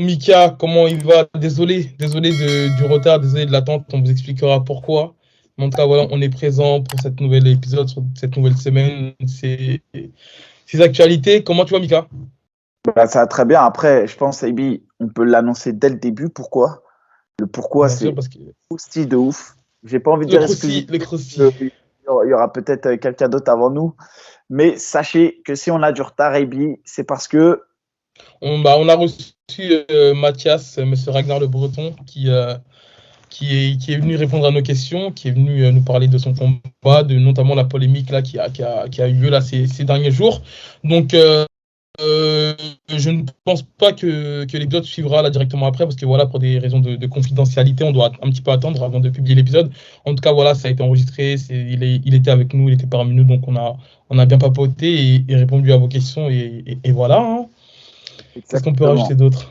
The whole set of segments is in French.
Mika, comment il va? Désolé du retard, désolé de l'attente, on vous expliquera pourquoi. Mais en tout cas, voilà, on est présent pour cette nouvel épisode, sur cette nouvelle semaine, ces actualités. Comment tu vas, Mika? Bah, ça va très bien. Après, je pense, Ibi, on peut l'annoncer dès le début. Pourquoi? Le pourquoi, Bien sûr, c'est parce que style de ouf. J'ai pas envie de le dire croustilles, exclusif. le croustilles. Il y aura peut-être quelqu'un d'autre avant nous. Mais sachez que si on a du retard, Ibi, c'est parce que. On a reçu Mathias, Monsieur Ragnar Le Breton, qui est venu répondre à nos questions, qui est venu nous parler de son combat, de notamment la polémique là, qui a eu lieu là, ces derniers jours. Donc, je ne pense pas que l'épisode suivra là directement après, parce que voilà, pour des raisons de confidentialité, on doit un petit peu attendre avant de publier l'épisode. En tout cas, voilà, ça a été enregistré, il était avec nous, il était parmi nous, donc on a bien papoté et répondu à vos questions, et voilà. Hein. Qu'est-ce qu'on peut rajouter Exactement. d'autre?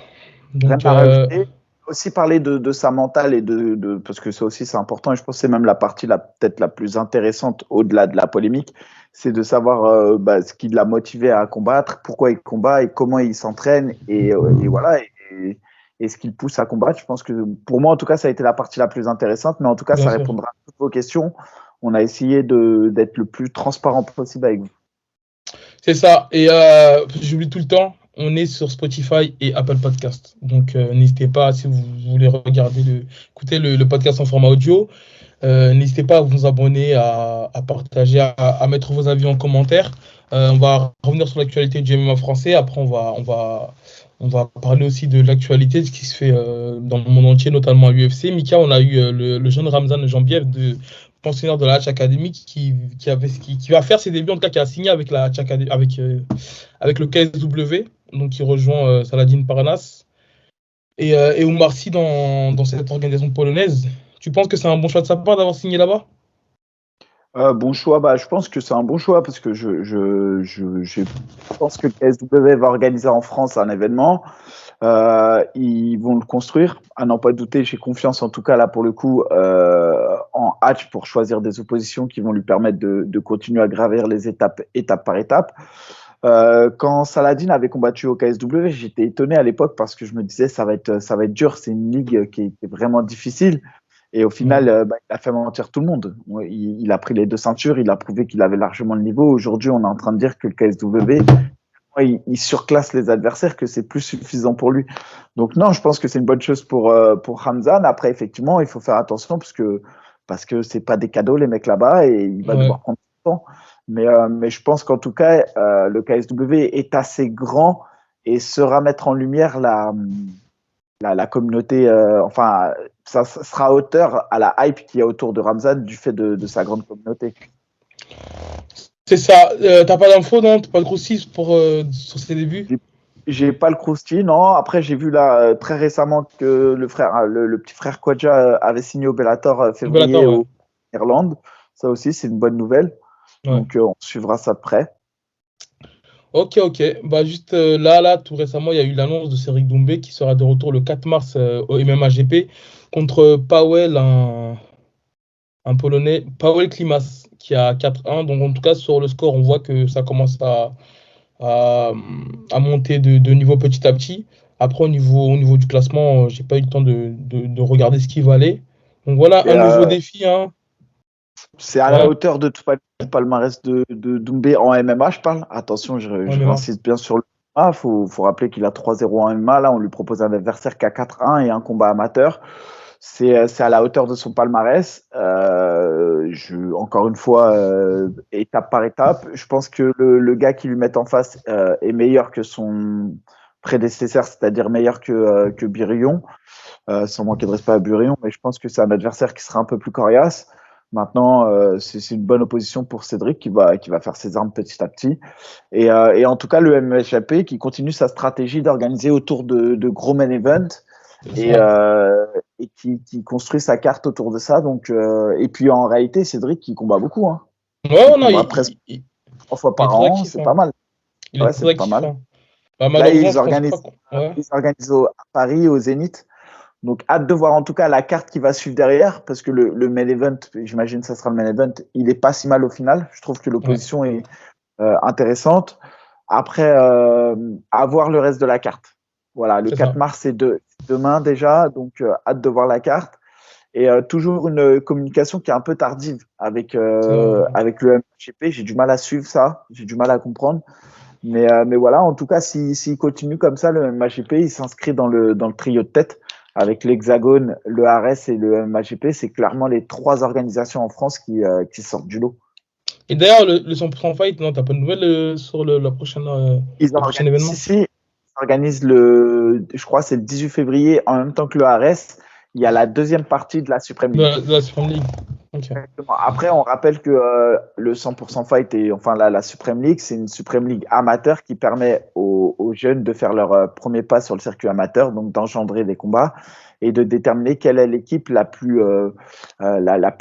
Rien Donc, à rajouter. Aussi parler de sa mentale et parce que ça aussi c'est important et je pense que c'est même la partie peut-être la plus intéressante au-delà de la polémique, c'est de savoir ce qui l'a motivé à combattre, pourquoi il combat et comment il s'entraîne et voilà et ce qui le pousse à combattre. Je pense que pour moi en tout cas ça a été la partie la plus intéressante, mais en tout cas bien ça sûr. répondra à toutes vos questions. On a essayé d'être le plus transparent possible avec vous. C'est ça. Et j'oublie tout le temps, on est sur Spotify et Apple Podcast. Donc n'hésitez pas, si vous voulez écouter le podcast en format audio, n'hésitez pas à vous abonner, à partager, à mettre vos avis en commentaire. On va revenir sur l'actualité du MMA français. Après, on va parler aussi de l'actualité, de ce qui se fait dans le monde entier, notamment à l'UFC. Mika, on a eu le jeune Ramzan Jambiev, pensionnaire de la Hatch Academy, qui va faire ses débuts, en tout cas qui a signé avec la Hatch Academy, avec le KSW, donc qui rejoint Saladin Parnas et Oumar Sy dans cette organisation polonaise. Tu penses que c'est un bon choix de sa part d'avoir signé là-bas? Bon choix, je pense que c'est un bon choix parce que je pense que le KSW va organiser en France un événement. Ils vont le construire, à n'en pas douter. J'ai confiance en tout cas là pour le coup en Hatch pour choisir des oppositions qui vont lui permettre de continuer à gravir les étape par étape. Quand Saladin avait combattu au KSW, j'étais étonné à l'époque parce que je me disais ça va être dur. C'est une ligue qui est vraiment difficile. Et au final, il a fait mentir tout le monde. Il a pris les 2 ceintures, il a prouvé qu'il avait largement le niveau. Aujourd'hui, on est en train de dire que le KSW, il surclasse les adversaires, que c'est plus suffisant pour lui. Donc non, je pense que c'est une bonne chose pour Hamzan. Après, effectivement, il faut faire attention parce que c'est pas des cadeaux les mecs là-bas et il va Ouais. devoir prendre du temps. Mais je pense qu'en tout cas, le KSW est assez grand et saura mettre en lumière la communauté, enfin, ça sera à hauteur à la hype qu'il y a autour de Ramzan du fait de sa grande communauté. C'est ça. T'as pas d'infos, non? T'as pas de grossistes sur ses débuts? J'ai pas le crousti, non. Après, j'ai vu là très récemment que le petit frère Kwadja avait signé au Bellator février Bellator, ouais. au Irlande. Ça aussi, c'est une bonne nouvelle. Ouais. Donc, on suivra ça de près. Ok, ok. Bah, juste là, tout récemment, il y a eu l'annonce de Cédric Doumbé qui sera de retour le 4 mars au MMA GP contre Powell, un Polonais, Powell Klimas, qui a 4-1. Donc, en tout cas, sur le score, on voit que ça commence à, à monter de niveau petit à petit. Après, au niveau du classement, j'ai pas eu le temps de regarder ce qui valait. Donc voilà, Et, un nouveau défi. Hein. c'est à la Ouais, hauteur de tout du palmarès de Doumbé en MMA, je parle. Attention, en je MMA. réinsiste bien sur le MMA. Faut rappeler qu'il a 3-0 en MMA. Là, on lui propose un adversaire qui a 4-1 et un combat amateur. C'est à la hauteur de son palmarès. Encore une fois, étape par étape. Je pense que le gars qui lui met en face est meilleur que son prédécesseur, c'est-à-dire meilleur que Birion, sans manquer de respect à Birion, mais je pense que c'est un adversaire qui sera un peu plus coriace. Maintenant, c'est une bonne opposition pour Cédric qui va faire ses armes petit à petit. Et en tout cas, le MHAP qui continue sa stratégie d'organiser autour de gros main events C'est et, ça. qui construit sa carte autour de ça. Donc, et puis en réalité, Cédric qui combat beaucoup. Hein. Il Ouais, non, combat presque 3 fois il est par très an, actif. c'est Hein. pas mal. Il est Ouais, très c'est pas actif. mal. Hein. Bah, Là, malheureusement, je pense pas qu'on. Ouais. ils organisent à Paris, au Zénith. Donc, hâte de voir en tout cas la carte qui va suivre derrière, parce que le main event, j'imagine que ça sera le main event, il est pas si mal au final. Je trouve que Ouais. l'opposition est intéressante. Après, à voir le reste de la carte. Voilà, le C'est 4 ça. mars, c'est demain déjà, donc hâte de voir la carte. Et toujours une communication qui est un peu tardive avec le MHP. J'ai du mal à suivre ça, j'ai du mal à comprendre. Mais voilà, en tout cas, s'il continue comme ça, le MHP, il s'inscrit dans le trio de tête avec l'Hexagone, le ARS et le MHP. C'est clairement les trois organisations en France qui sortent du lot. Et d'ailleurs, le 100% Fight, non, t'as pas de nouvelles sur Ils le prochain organisent, si, événement? si, ils organisent je crois, c'est le 18 février, en même temps que le ARS. Il y a la deuxième partie de la Supreme League. De la Supreme League. Ok. Exactement. Après, on rappelle que le 100% Fight et enfin la Supreme League, c'est une Supreme League amateur qui permet aux jeunes de faire leur premier pas sur le circuit amateur, donc d'engendrer des combats et de déterminer quelle est l'équipe la plus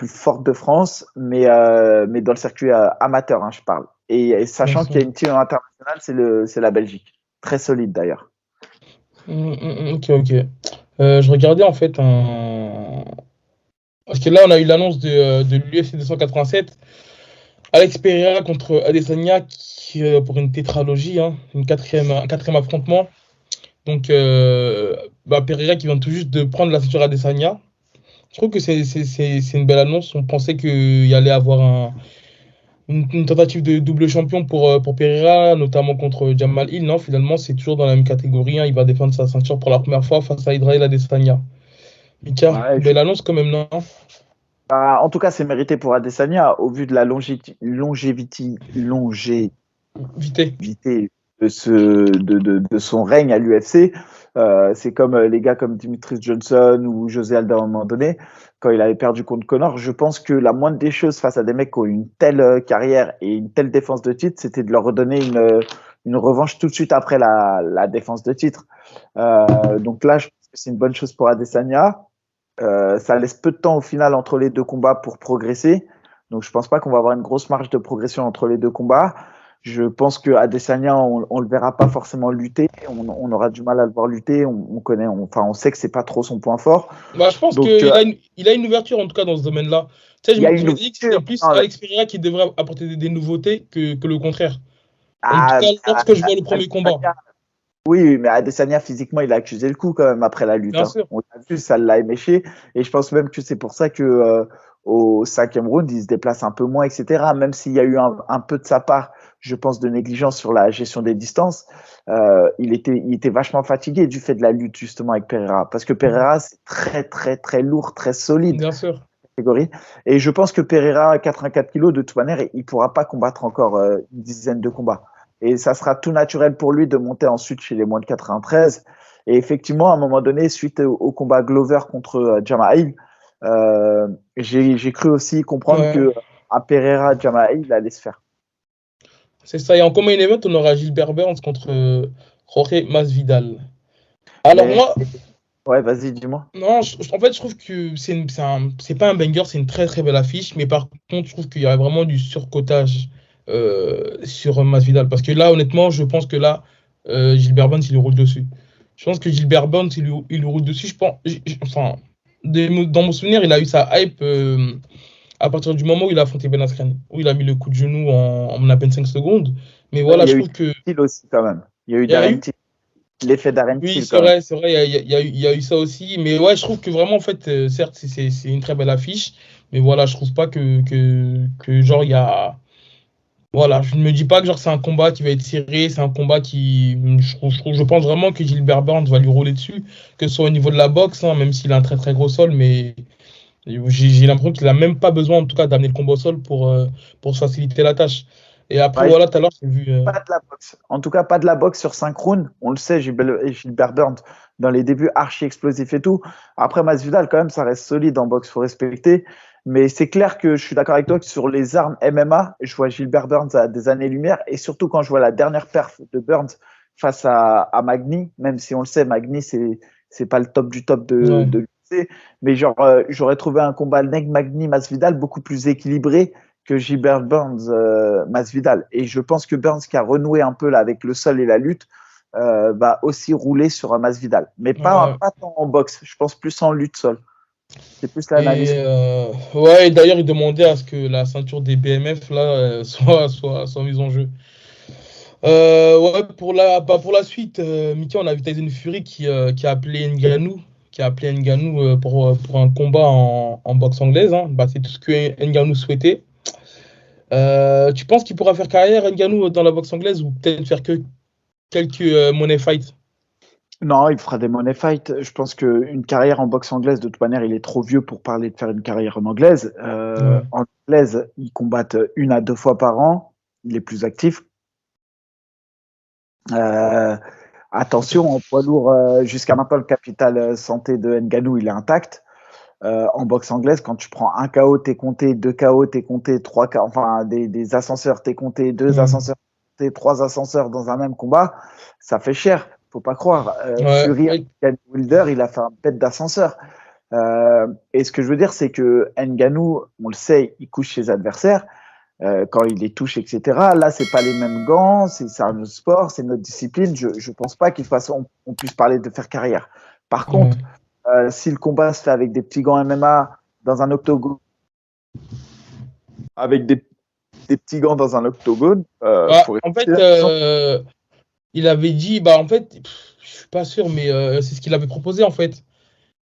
forte de France, mais dans le circuit amateur, hein, je parle. Et Bien sachant sûr. qu'il y a une team internationale, c'est la Belgique. Très solide d'ailleurs. Ok, ok. Je regardais en fait parce que là, on a eu l'annonce de l'UFC 287. Alex Pereira contre Adesanya pour une tétralogie, hein, un quatrième affrontement. Donc, Pereira qui vient tout juste de prendre la ceinture Adesanya. Je trouve que c'est une belle annonce. On pensait qu'il y allait avoir une tentative de double champion pour Pereira, notamment contre Jamal Hill. Non, finalement, c'est toujours dans la même catégorie, hein. Il va défendre sa ceinture pour la première fois face à Israël Adesanya. Mika, Ouais, belle annonce quand même, non? en tout cas, c'est mérité pour Adesanya au vu de la longévité Vite. de son règne à l'UFC. C'est comme les gars comme Dimitris Johnson ou José Aldo à un moment donné, quand il avait perdu contre Conor. Je pense que la moindre des choses face à des mecs qui ont une telle carrière et une telle défense de titre, c'était de leur redonner une revanche tout de suite après la défense de titre. Donc là, je pense que c'est une bonne chose pour Adesanya. Ça laisse peu de temps au final entre les deux combats pour progresser. Donc je pense pas qu'on va avoir une grosse marge de progression entre les deux combats. Je pense que Adesanya, on le verra pas forcément lutter. On aura du mal à le voir lutter. On sait que c'est pas trop son point fort. Bah, je pense Donc il a une ouverture en tout cas dans ce domaine-là. Tu sais, il y a je une me dis que c'était ouverture. plus Non, Alex Pereira qui devrait apporter des nouveautés que le contraire. En tout ah, cas, lorsque je vois le premier combat, Adesanya, oui, mais Adesanya, physiquement, il a accusé le coup quand même après la lutte. bien Hein. sûr. On l'a vu, ça l'a éméché. Et je pense même que c'est pour ça que au cinquième round, il se déplace un peu moins, etc. Même s'il y a eu un peu de sa part, je pense, de négligence sur la gestion des distances, il était vachement fatigué du fait de la lutte, justement, avec Pereira. Parce que Pereira, c'est très, très, très lourd, très solide Bien sûr. catégorie. Et je pense que Pereira, à 84 kilos, de toute manière, il ne pourra pas combattre encore une dizaine de combats. Et ça sera tout naturel pour lui de monter ensuite chez les moins de 93. Et effectivement, à un moment donné, suite au combat Glover contre Jamahal, j'ai cru aussi comprendre Ouais. que à Pereira, Jamahal allait se faire. C'est ça. Et en common event, on aura Gilbert Burns contre Jorge Masvidal. Alors Mais moi, ouais, vas-y, dis-moi. non, en fait, je trouve que c'est pas un banger, c'est une très très belle affiche. Mais par contre, je trouve qu'il y a vraiment du surcotage sur Masvidal. Parce que là, honnêtement, je pense que là, Gilbert Burns, il lui roule dessus. Je pense que Gilbert Burns, il lui roule dessus. Je pense, enfin, dans mon souvenir, il a eu sa hype à partir du moment où il a affronté Ben Askren, où il a mis le coup de genou en à peine 5 secondes. Mais Ouais, il voilà, y je a eu trouve que. Till aussi quand même. Il y a eu Il y a Darren eu. Till. L'effet Darren Oui, Till quand même. c'est vrai, il y a eu ça aussi. Mais ouais, je trouve que vraiment, en fait, certes, c'est une très belle affiche. Mais voilà, je trouve pas que genre, il y a. Voilà, je ne me dis pas que genre c'est un combat qui va être serré, c'est un combat qui. Je pense vraiment que Gilbert Burns va lui rouler dessus, que ce soit au niveau de la boxe, hein, même s'il a un très très gros sol, mais j'ai l'impression qu'il n'a même pas besoin, en tout cas, d'amener le combat au sol pour se faciliter la tâche. Et après, Ouais, voilà, tout à l'heure, j'ai vu. pas de la boxe. En tout cas, pas de la boxe sur 5 rounds. On le sait, Gilbert Burns, dans les débuts archi explosifs et tout. Après, Masvidal, quand même, ça reste solide en boxe, faut respecter. Mais c'est clair que je suis d'accord avec toi que sur les armes MMA, je vois Gilbert Burns à des années-lumière. Et surtout quand je vois la dernière perf de Burns face à Magny, même si on le sait, Magny, c'est pas le top du top Ouais. de l'UFC. Mais genre, j'aurais trouvé un combat Neg Magny-Masvidal beaucoup plus équilibré que Gilbert Burns, Masvidal. Et je pense que Burns, qui a renoué un peu là avec le sol et la lutte, va aussi rouler sur un Masvidal. Mais Ouais. pas tant en boxe, je pense plus en lutte sol. C'est plus Et l'analyse. ouais, et d'ailleurs, il demandait à ce que la ceinture des BMF là, soit mise en jeu. Ouais, Ouais, pour la suite, Mika, on a vu Tyson Fury qui a appelé Ngannou, pour un combat en boxe anglaise, hein. Bah, c'est tout ce que Ngannou souhaitait. Tu penses qu'il pourra faire carrière, Ngannou, dans la boxe anglaise ou peut-être faire que quelques money fights? Non, il fera des money fights. Je pense qu'une carrière en boxe anglaise, de toute manière, il est trop vieux pour parler de faire une carrière en anglaise. Ouais. En anglaise, ils combattent 1 à 2 fois par an. Il est plus actif. Euh, Attention, en poids lourd, jusqu'à maintenant, le capital santé de Ngannou, il est intact. En boxe anglaise, quand tu prends un KO, t'es compté, 2 KO, t'es compté, 3 KO, enfin des ascenseurs, t'es compté, 2 ascenseurs, t'es 3 ascenseurs dans un même combat, ça fait cher. Faut pas croire. Ouais. Fury, Ouais. Wilder, il a fait un bête d'ascenseur. Et ce que je veux dire, c'est que Ngannou, on le sait, il couche ses adversaires quand il les touche, etc. Là, c'est pas les mêmes gants, c'est un autre sport, c'est notre discipline. Je pense pas on puisse parler de faire carrière. Par contre, Ouais. si le combat se fait avec des petits gants MMA dans un octogone, avec des petits gants dans un octogone, Bah, faut en fait, réfléchir. il avait dit, bah en fait, je suis pas sûr, mais c'est ce qu'il avait proposé en fait,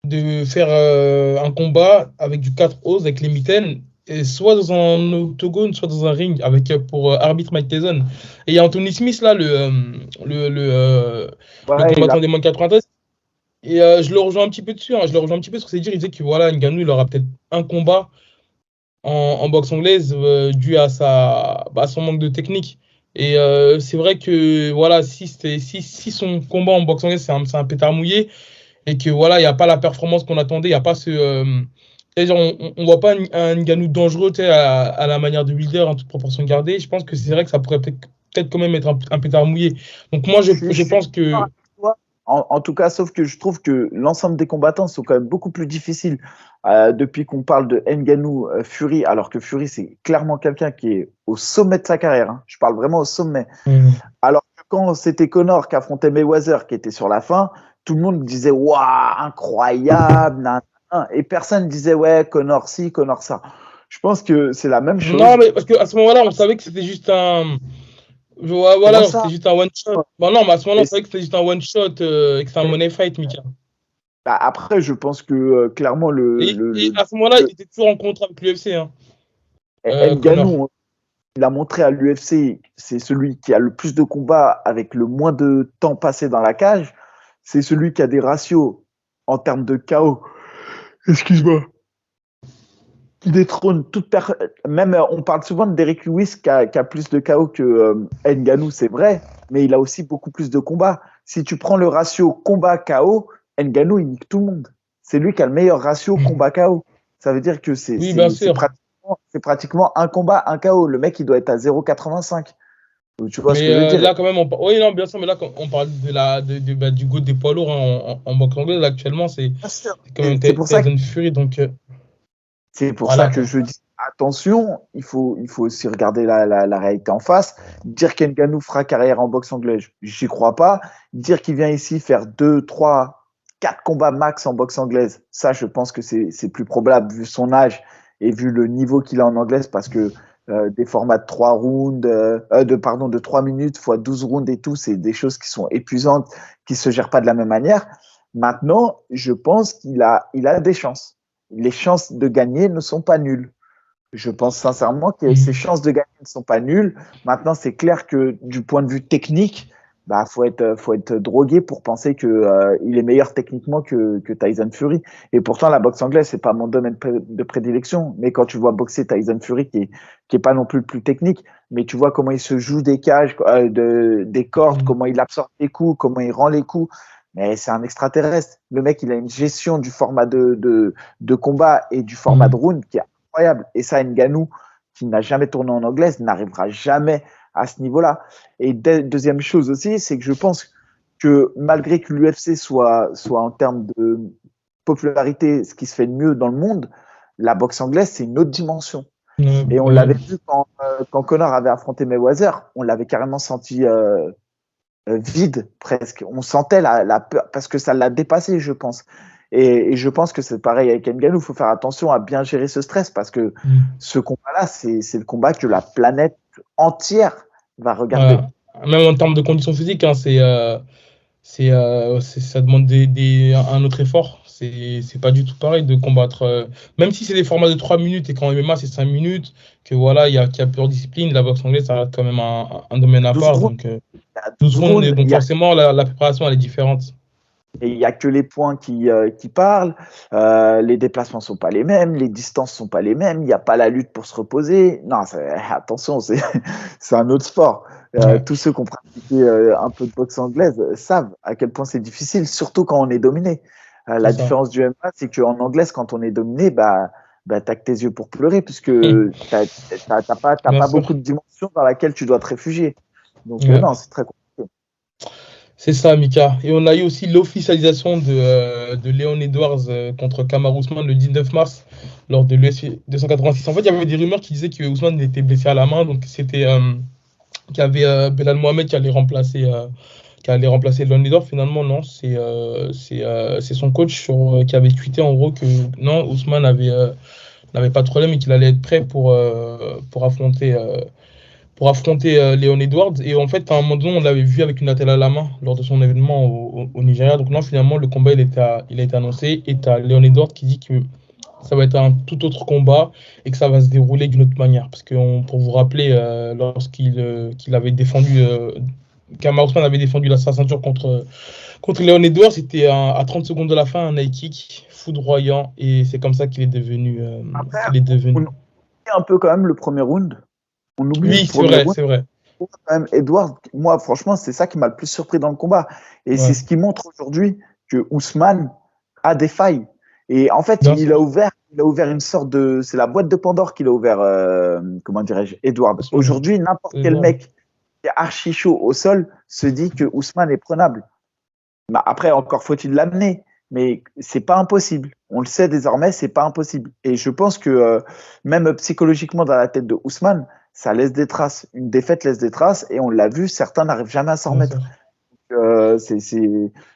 de faire un combat avec du 4 os avec les mitaines, et soit dans un octogone, soit dans un ring, avec pour arbitre Mike Tyson. Et il y a Anthony Smith là, le, le, euh, le Ouais, combattant des moins de 93. Et je le rejoins un petit peu dessus, hein. Je le rejoins un petit peu sur ses dires. Il disait que voilà, Ngannou, il aura peut-être un combat en boxe anglaise dû à son manque de technique. Et c'est vrai que voilà, si son combat en boxe anglaise, c'est un pétard mouillé, et que voilà, il n'y a pas la performance qu'on attendait, il n'y a pas c'est-à-dire, on voit pas un Ngannou dangereux, tu sais, à la manière de Wilder, en toute proportion gardée. Je pense que c'est vrai que ça pourrait peut-être quand même être un pétard mouillé. Donc moi, je je suis pense que. d'accord avec toi. En tout cas, sauf que je trouve que l'ensemble des combattants sont quand même beaucoup plus difficiles depuis qu'on parle de Ngannou, Fury, alors que Fury, c'est clairement quelqu'un qui est au sommet de sa carrière, hein. Je parle vraiment au sommet. Alors que quand c'était Conor qui affrontait Mayweather, qui était sur la fin, tout le monde disait waouh, incroyable, nan, nan, et personne disait ouais, Conor ci, Conor ça. Je pense que c'est la même Non, chose. mais parce qu'à ce moment-là, on savait que c'était juste un. Comment Voilà, ça? c'était juste un one shot. Bon, non, mais à ce moment-là, Mais on savait que c'était juste un one shot et que c'était un money fight, Mika. bah, après, je pense que clairement, Et à ce moment-là, il était toujours en contrat avec l'UFC, hein, Connor. Ngannou, il a montré à l'UFC, c'est celui qui a le plus de combats avec le moins de temps passé dans la cage. C'est celui qui a des ratios en termes de KO. Excuse-moi. Qui détrône toute personne. Même, on parle souvent de Derrick Lewis qui a plus de KO que Ngannou, c'est vrai, mais il a aussi beaucoup plus de combats. Si tu prends le ratio combat-KO, Ngannou, il nique tout le monde. C'est lui qui a le meilleur ratio combat-KO. Ça veut dire que Oui, bien sûr. c'est pratiquement un combat, un KO. Le mec, il doit être à 0,85. Tu vois ce Mais que je veux dire? là, quand même, oui, non, bien sûr, mais là, quand on parle du GOAT des poids lourds, hein, en boxe anglaise, là, actuellement, c'est quand même C'est pour ça Tyson Fury, donc C'est pour ça voilà, que quoi. je dis attention, il faut aussi regarder la réalité en face. Dire qu'Ngannou fera carrière en boxe anglaise, j'y crois pas. Dire qu'il vient ici faire 2, 3, 4 combats max en boxe anglaise, ça, je pense que c'est plus probable vu son âge et vu le niveau qu'il a en anglaise parce que des formats de 3 rounds, de 3 minutes fois 12 rounds et tout, c'est des choses qui sont épuisantes, qui se gèrent pas de la même manière. Maintenant, je pense il a des chances. Les chances de gagner ne sont pas nulles. Je pense sincèrement que ces Mhm. chances de gagner ne sont pas nulles. Maintenant, c'est clair que du point de vue technique, bah, faut être drogué pour penser que il est meilleur techniquement que Tyson Fury. Et pourtant, la boxe anglaise, c'est pas mon domaine de prédilection. Mais quand tu vois boxer Tyson Fury, qui est pas non plus le plus technique, mais tu vois comment il se joue des cages, des cordes, Mhm. comment il absorbe les coups, comment il rend les coups. Mais c'est un extraterrestre. Le mec, il a une gestion du format de combat et du format de Mhm. round qui est incroyable. Et ça, Ngannou, qui n'a jamais tourné en anglaise, n'arrivera jamais à ce niveau-là. Et deuxième chose aussi, c'est que je pense que malgré que l'UFC soit en termes de popularité ce qui se fait de mieux dans le monde, la boxe anglaise, c'est une autre dimension. Et on Ouais. l'avait vu quand Conor avait affronté Mayweather, on l'avait carrément senti vide presque. On sentait la peur parce que ça l'a dépassé, je pense. Et je pense que c'est pareil avec Ngannou. Il faut faire attention à bien gérer ce stress parce que Mhm. ce combat-là, c'est le combat que la planète entière va Ouais. regarder. même en termes de conditions physiques, hein, ça demande un autre effort. C'est pas du tout pareil de combattre. Même si c'est des formats de 3 minutes et qu'en MMA c'est 5 minutes, que voilà, qu'il y a plusieurs disciplines, la boxe anglaise, ça reste quand même un domaine à 12 part. rounds, Donc, il y a 12 12 rounds, et rounds, donc forcément, la préparation, elle est différente. et il n'y a que les points qui parlent, les déplacements sont pas les mêmes, les distances sont pas les mêmes, il n'y a pas la lutte pour se reposer. Non, attention, c'est un autre sport. Ouais, Tous ceux qui ont pratiqué un peu de boxe anglaise savent à quel point c'est difficile, surtout quand on est dominé. c'est La ça. différence du MMA, c'est qu'en anglaise, quand on est dominé, t'as que tes yeux pour pleurer, puisque t'as Bien pas sûr. beaucoup de dimensions dans laquelle tu dois te réfugier. Donc Ouais. non, c'est très compliqué. C'est ça, Mika. Et on a eu aussi l'officialisation de Léon Edwards contre Kamaru Usman le 19 mars lors de l'UFC 286. En fait, il y avait des rumeurs qui disaient que Usman était blessé à la main, donc c'était qu'il y avait Belal Mohamed qui allait remplacer Léon Edwards. Finalement, non, c'est son coach qui avait tweeté en gros que non, Usman n'avait pas de problème et qu'il allait être prêt pour affronter Léon Edwards. Et en fait, à un moment donné, on l'avait vu avec une attelle à la main lors de son événement au Nigeria. Donc non, finalement, le combat, il a été annoncé. Et tu as Léon Edwards qui dit que ça va être un tout autre combat et que ça va se dérouler d'une autre manière. Parce que pour vous rappeler, qu'il avait défendu, Kamaru Usman avait défendu sa ceinture contre Léon Edwards, c'était à 30 secondes de la fin, un high kick foudroyant. Et c'est comme ça Après, qu'il est on devenu. oublie un peu quand même le premier round. On oublie le Oui, c'est premier vrai, round. c'est vrai. Quand même, Edward, moi, franchement, c'est ça qui m'a le plus surpris dans le combat. Et c'est Ouais, ce qui montre aujourd'hui que Ousmane a des failles. Et en fait, bien sûr. il a ouvert une sorte de. C'est la boîte de Pandore qu'il a ouvert, comment dirais-je, Edward. Ousmane Aujourd'hui, n'importe quel Edwards. mec qui est archi chaud au sol se dit que Ousmane est prenable. Bah, après, encore faut-il l'amener, mais c'est pas impossible. On le sait désormais, c'est pas impossible. Et je pense que même psychologiquement dans la tête de Ousmane, ça laisse des traces. Une défaite laisse des traces, et on l'a vu, certains n'arrivent jamais à s'en Bien sûr. remettre.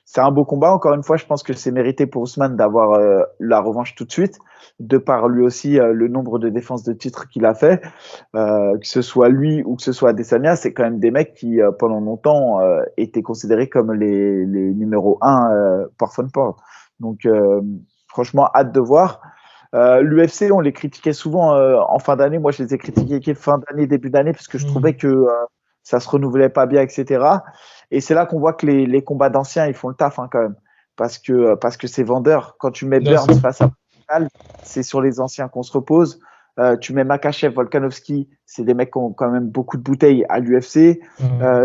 C'est un beau combat. Encore une fois, je pense que c'est mérité pour Ousmane d'avoir la revanche tout de suite, de par lui aussi le nombre de défenses de titre qu'il a fait. Que ce soit lui ou que ce soit Adesanya, c'est quand même des mecs qui, pendant longtemps, étaient considérés comme les numéros 1 par fun port. Donc, franchement, hâte de voir. L'UFC, on les critiquait souvent en fin d'année. Moi, je les ai critiqués fin d'année, début d'année, parce que je trouvais Hmm. que ça se renouvelait pas bien, etc. Et c'est là qu'on voit que les combats d'anciens, ils font le taf quand même. Parce que c'est vendeur. Quand tu mets Bien Burns sûr. face à Pascal, c'est sur les anciens qu'on se repose. Tu mets Makachev, Volkanovski, c'est des mecs qui ont quand même beaucoup de bouteilles à l'UFC.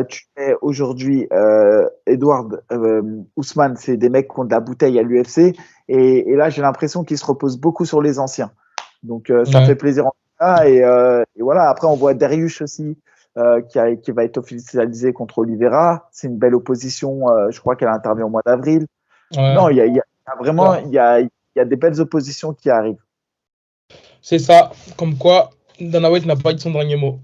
Tu mets aujourd'hui Edward Ousmane, c'est des mecs qui ont de la bouteille à l'UFC. Et là, j'ai l'impression qu'ils se reposent beaucoup sur les anciens. Donc, ça fait Ouais. plaisir en tout cas. Et voilà, après, on voit Dariush aussi, qui va être officialisé contre Oliveira. C'est une belle opposition. Je crois qu'elle intervient au mois d'avril. Ouais. Non, il y a vraiment Là, il y a des belles oppositions qui arrivent. c'est ça. Comme quoi, Dana White n'a pas dit son dernier mot.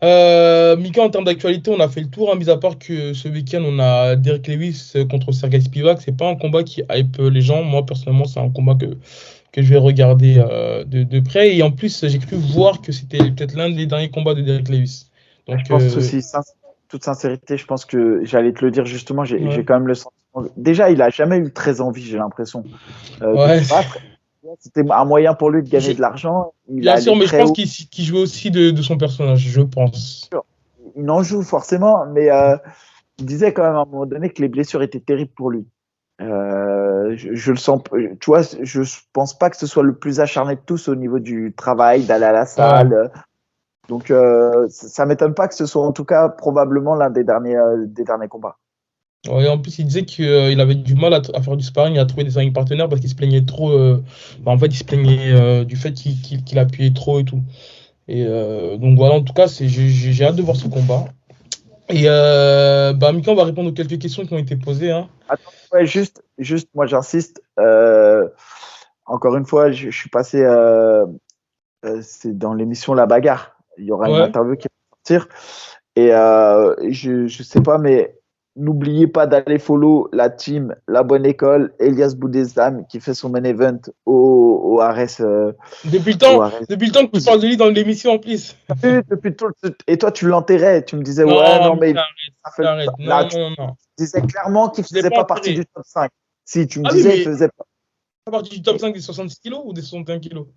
Mika, en termes d'actualité, on a fait le tour, hein, mis à part que ce week-end, on a Derek Lewis contre Sergei Spivak. C'est pas un combat qui hype les gens. Moi, personnellement, c'est un combat que je vais regarder de près. Et en plus, j'ai cru voir que c'était peut-être l'un des derniers combats de Derek Lewis. Je Donc, pense aussi, toute sincérité, je pense que j'allais te le dire justement, j'ai ouais. quand même le sentiment. Déjà, il a jamais eu très envie, j'ai l'impression, de Ouais. se battre. C'était un moyen pour lui de gagner Je- de l'argent. Il Bien sûr, allait mais je très pense haut. qu'il jouait aussi de son personnage, je pense. Il en joue forcément, mais il disait quand même à un moment donné que les blessures étaient terribles pour lui. Je le sens, tu vois, je pense pas que ce soit le plus acharné de tous au niveau du travail, d'aller à la Ouais. salle. Donc, ça m'étonne pas que ce soit en tout cas probablement l'un des derniers combats. Ouais, en plus, il disait qu'il avait du mal à faire du sparring, à trouver des sparring partenaires parce qu'il se plaignait trop. En fait, il se plaignait du fait qu'il appuyait trop et tout. Et donc voilà, en tout cas, j'ai hâte de voir ce combat. Et Mika, on va répondre aux quelques questions qui ont été posées, hein. Attends, ouais, juste, moi j'insiste. Encore une fois, je suis passé, c'est dans l'émission La Bagarre. Il y aura une Ouais. interview qui va sortir. Et je sais pas, mais n'oubliez pas d'aller follow la team La Bonne École, Elias Boudesdam qui fait son main event au Ares. Depuis le Au temps, Ares. depuis le temps que tu parles de lui dans l'émission en plus. Oui, depuis tout et toi, tu l'enterrais. Tu me disais, ouais, Non, non, mais mais ça fait arrête. là, Non, tu non, non. disais clairement qu'il ne Je l'ai faisait pas pas partie enterré. du top 5. Si, tu me Ah oui, disais, il mais faisait pas. à partir du top 5 des 66 kilos ou des 61 kilos?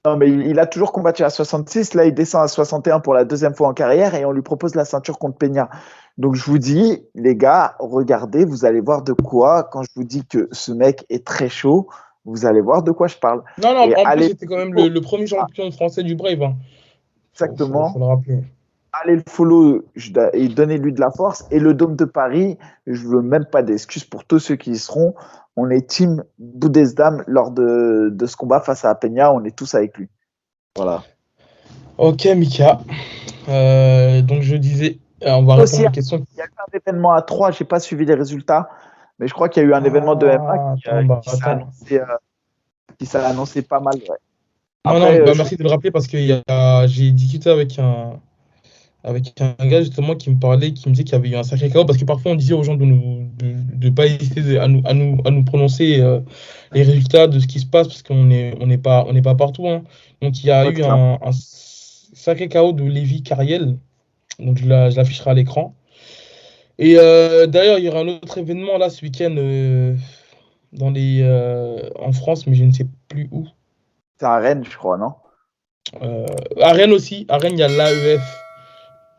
Non, mais il a toujours combattu à 66. Là, il descend à 61 pour la deuxième fois en carrière et on lui propose la ceinture contre Peña. Donc, je vous dis, les gars, regardez, vous allez voir de quoi, quand je vous dis que ce mec est très chaud, vous allez voir de quoi je parle. Non, non, Et en plus, allez, c'était quand même le premier champion français du Brave. Hein. Faut exactement, le rappeler. allez le follow et donnez-lui de la force. Et le Dôme de Paris, je veux même pas d'excuses pour tous ceux qui y seront. On est team Boudesdam lors de ce combat face à Peña. On est tous avec lui. Voilà. Ok, Mika. Donc, je disais, on va Aussi, répondre il aux questions. y a eu un événement à 3, je n'ai pas suivi les résultats, mais je crois qu'il y a eu un événement de MMA Ah, attends, bah, qui s'est attends. annoncé, pas mal. Ouais. Non, non, Après, bah, merci de le rappeler parce que j'ai discuté avec un gars justement qui me parlait, qui me disait qu'il y avait eu un sacré chaos parce que parfois on disait aux gens de pas hésiter à nous prononcer les résultats de ce qui se passe parce qu'on n'est pas partout. Hein. Donc il y a ouais, eu clairement. un sacré chaos de Lévi Cariel, donc je l'afficherai à l'écran. Et d'ailleurs, il y aura un autre événement là ce week-end en France, mais je ne sais plus où. C'est à Rennes, je crois, non? À Rennes aussi, à Rennes, il y a l'AEF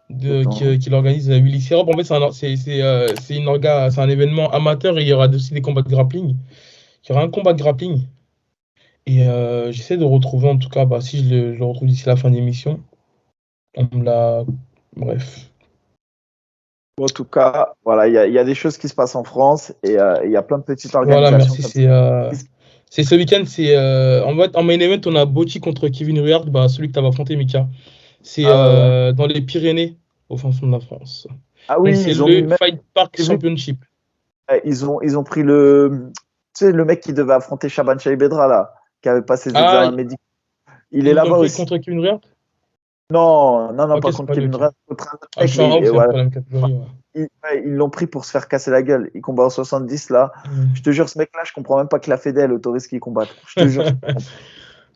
Attends. qui l'organise Willy Sirop. En fait, c'est un événement amateur et il y aura aussi des combats de grappling. Il y aura un combat de grappling et j'essaie de retrouver, en tout cas, bah, si je le retrouve d'ici la fin de l'émission. On me l'a. Bref. En tout cas, voilà, il y a des choses qui se passent en France et il y a plein de petites Voilà, organisations merci. comme C'est ce week-end. En main event, on a Botti contre Kevin Ruard, bah, celui que tu avais affronté, Mika. C'est ça. Ouais, ouais. dans les Pyrénées, au fin fond de la France. Ah Donc, oui, c'est ils ont mis le même, Fight Park j'ai vu, Championship. ils ont pris tu sais, le mec qui devait affronter Shaban Shaibedra, là, qui avait passé ses Ah, examens médicaux. Il est ils l'ont là-bas pris aussi. contre Kevin Ruard? Non, non, non, Ok, pas c'est contre pas lui, Kevin ok. Rudd, contre un autre Ah, je mec, suis en mais off, c'est voilà. pas la même catégorie. Ouais. Ils l'ont pris pour se faire casser la gueule. Il combat en 70 là. Je Mm. te jure, ce mec-là, je comprends même pas que la Fédé autorise qu'il combatte. Je te jure, je pas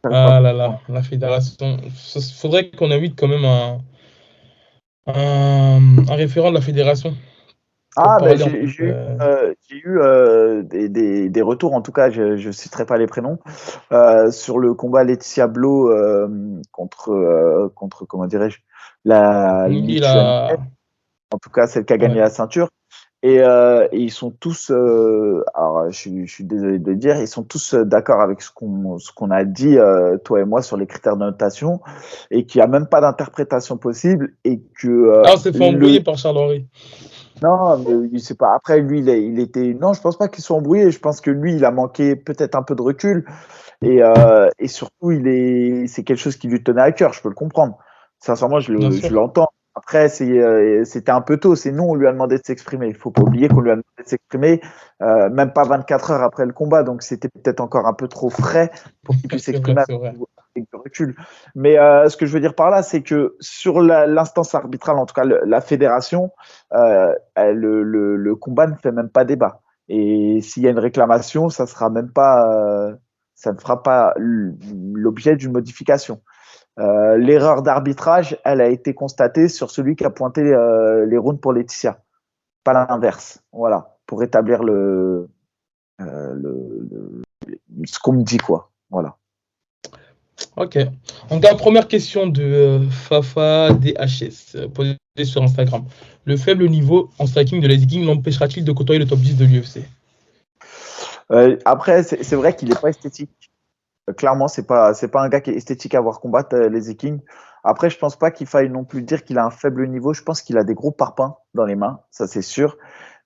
à Ah là là, comprendre. la fédération. Faudrait qu'on invite quand même un référent de la fédération pour Ah, ben parler en fait. j'ai eu des retours, en tout cas, je ne citerai pas les prénoms, sur le combat Laetitia Blo contre, comment dirais-je, la Oui, Lituanienne, en tout cas celle qui a gagné ouais. la ceinture. Et ils sont tous, alors je suis désolé de le dire, ils sont tous d'accord avec ce qu'on a dit, toi et moi, sur les critères de notation, et qu'il n'y a même pas d'interprétation possible, et que Ah, on s'est fait embrouiller par Charles-Henri. non, mais il sait pas. Après, lui, il était. Non, je pense pas qu'ils soient embrouillés. Je pense que lui, il a manqué peut-être un peu de recul, et surtout, c'est quelque chose qui lui tenait à cœur. Je peux le comprendre. Sincèrement, Bien je sûr. l'entends. Après, c'était un peu tôt. C'est nous, on lui a demandé de s'exprimer. Il faut pas oublier qu'on lui a demandé de s'exprimer, même pas 24 heures après le combat. Donc, c'était peut-être encore un peu trop frais pour qu'il puisse C'est vrai, s'exprimer c'est vrai. avec du recul. Mais ce que je veux dire par là, c'est que sur l'instance arbitrale, en tout cas la fédération, le combat ne fait même pas débat. Et s'il y a une réclamation, ça ne fera pas l'objet d'une modification. L'erreur d'arbitrage, elle a été constatée sur celui qui a pointé les rounds pour Laetitia, pas l'inverse. Voilà, pour établir ce qu'on me dit, quoi. Voilà. Ok. Donc, la première question de Fafa DHS, posée sur Instagram. Le faible niveau en striking de Lazy King l'empêchera-t-il de côtoyer le top 10 de l'UFC? Après, c'est vrai qu'il n'est pas esthétique. Clairement, c'est pas un gars qui est esthétique à voir combattre, les King. Après, je pense pas qu'il faille non plus dire qu'il a un faible niveau. Je pense qu'il a des gros parpaings dans les mains, ça c'est sûr.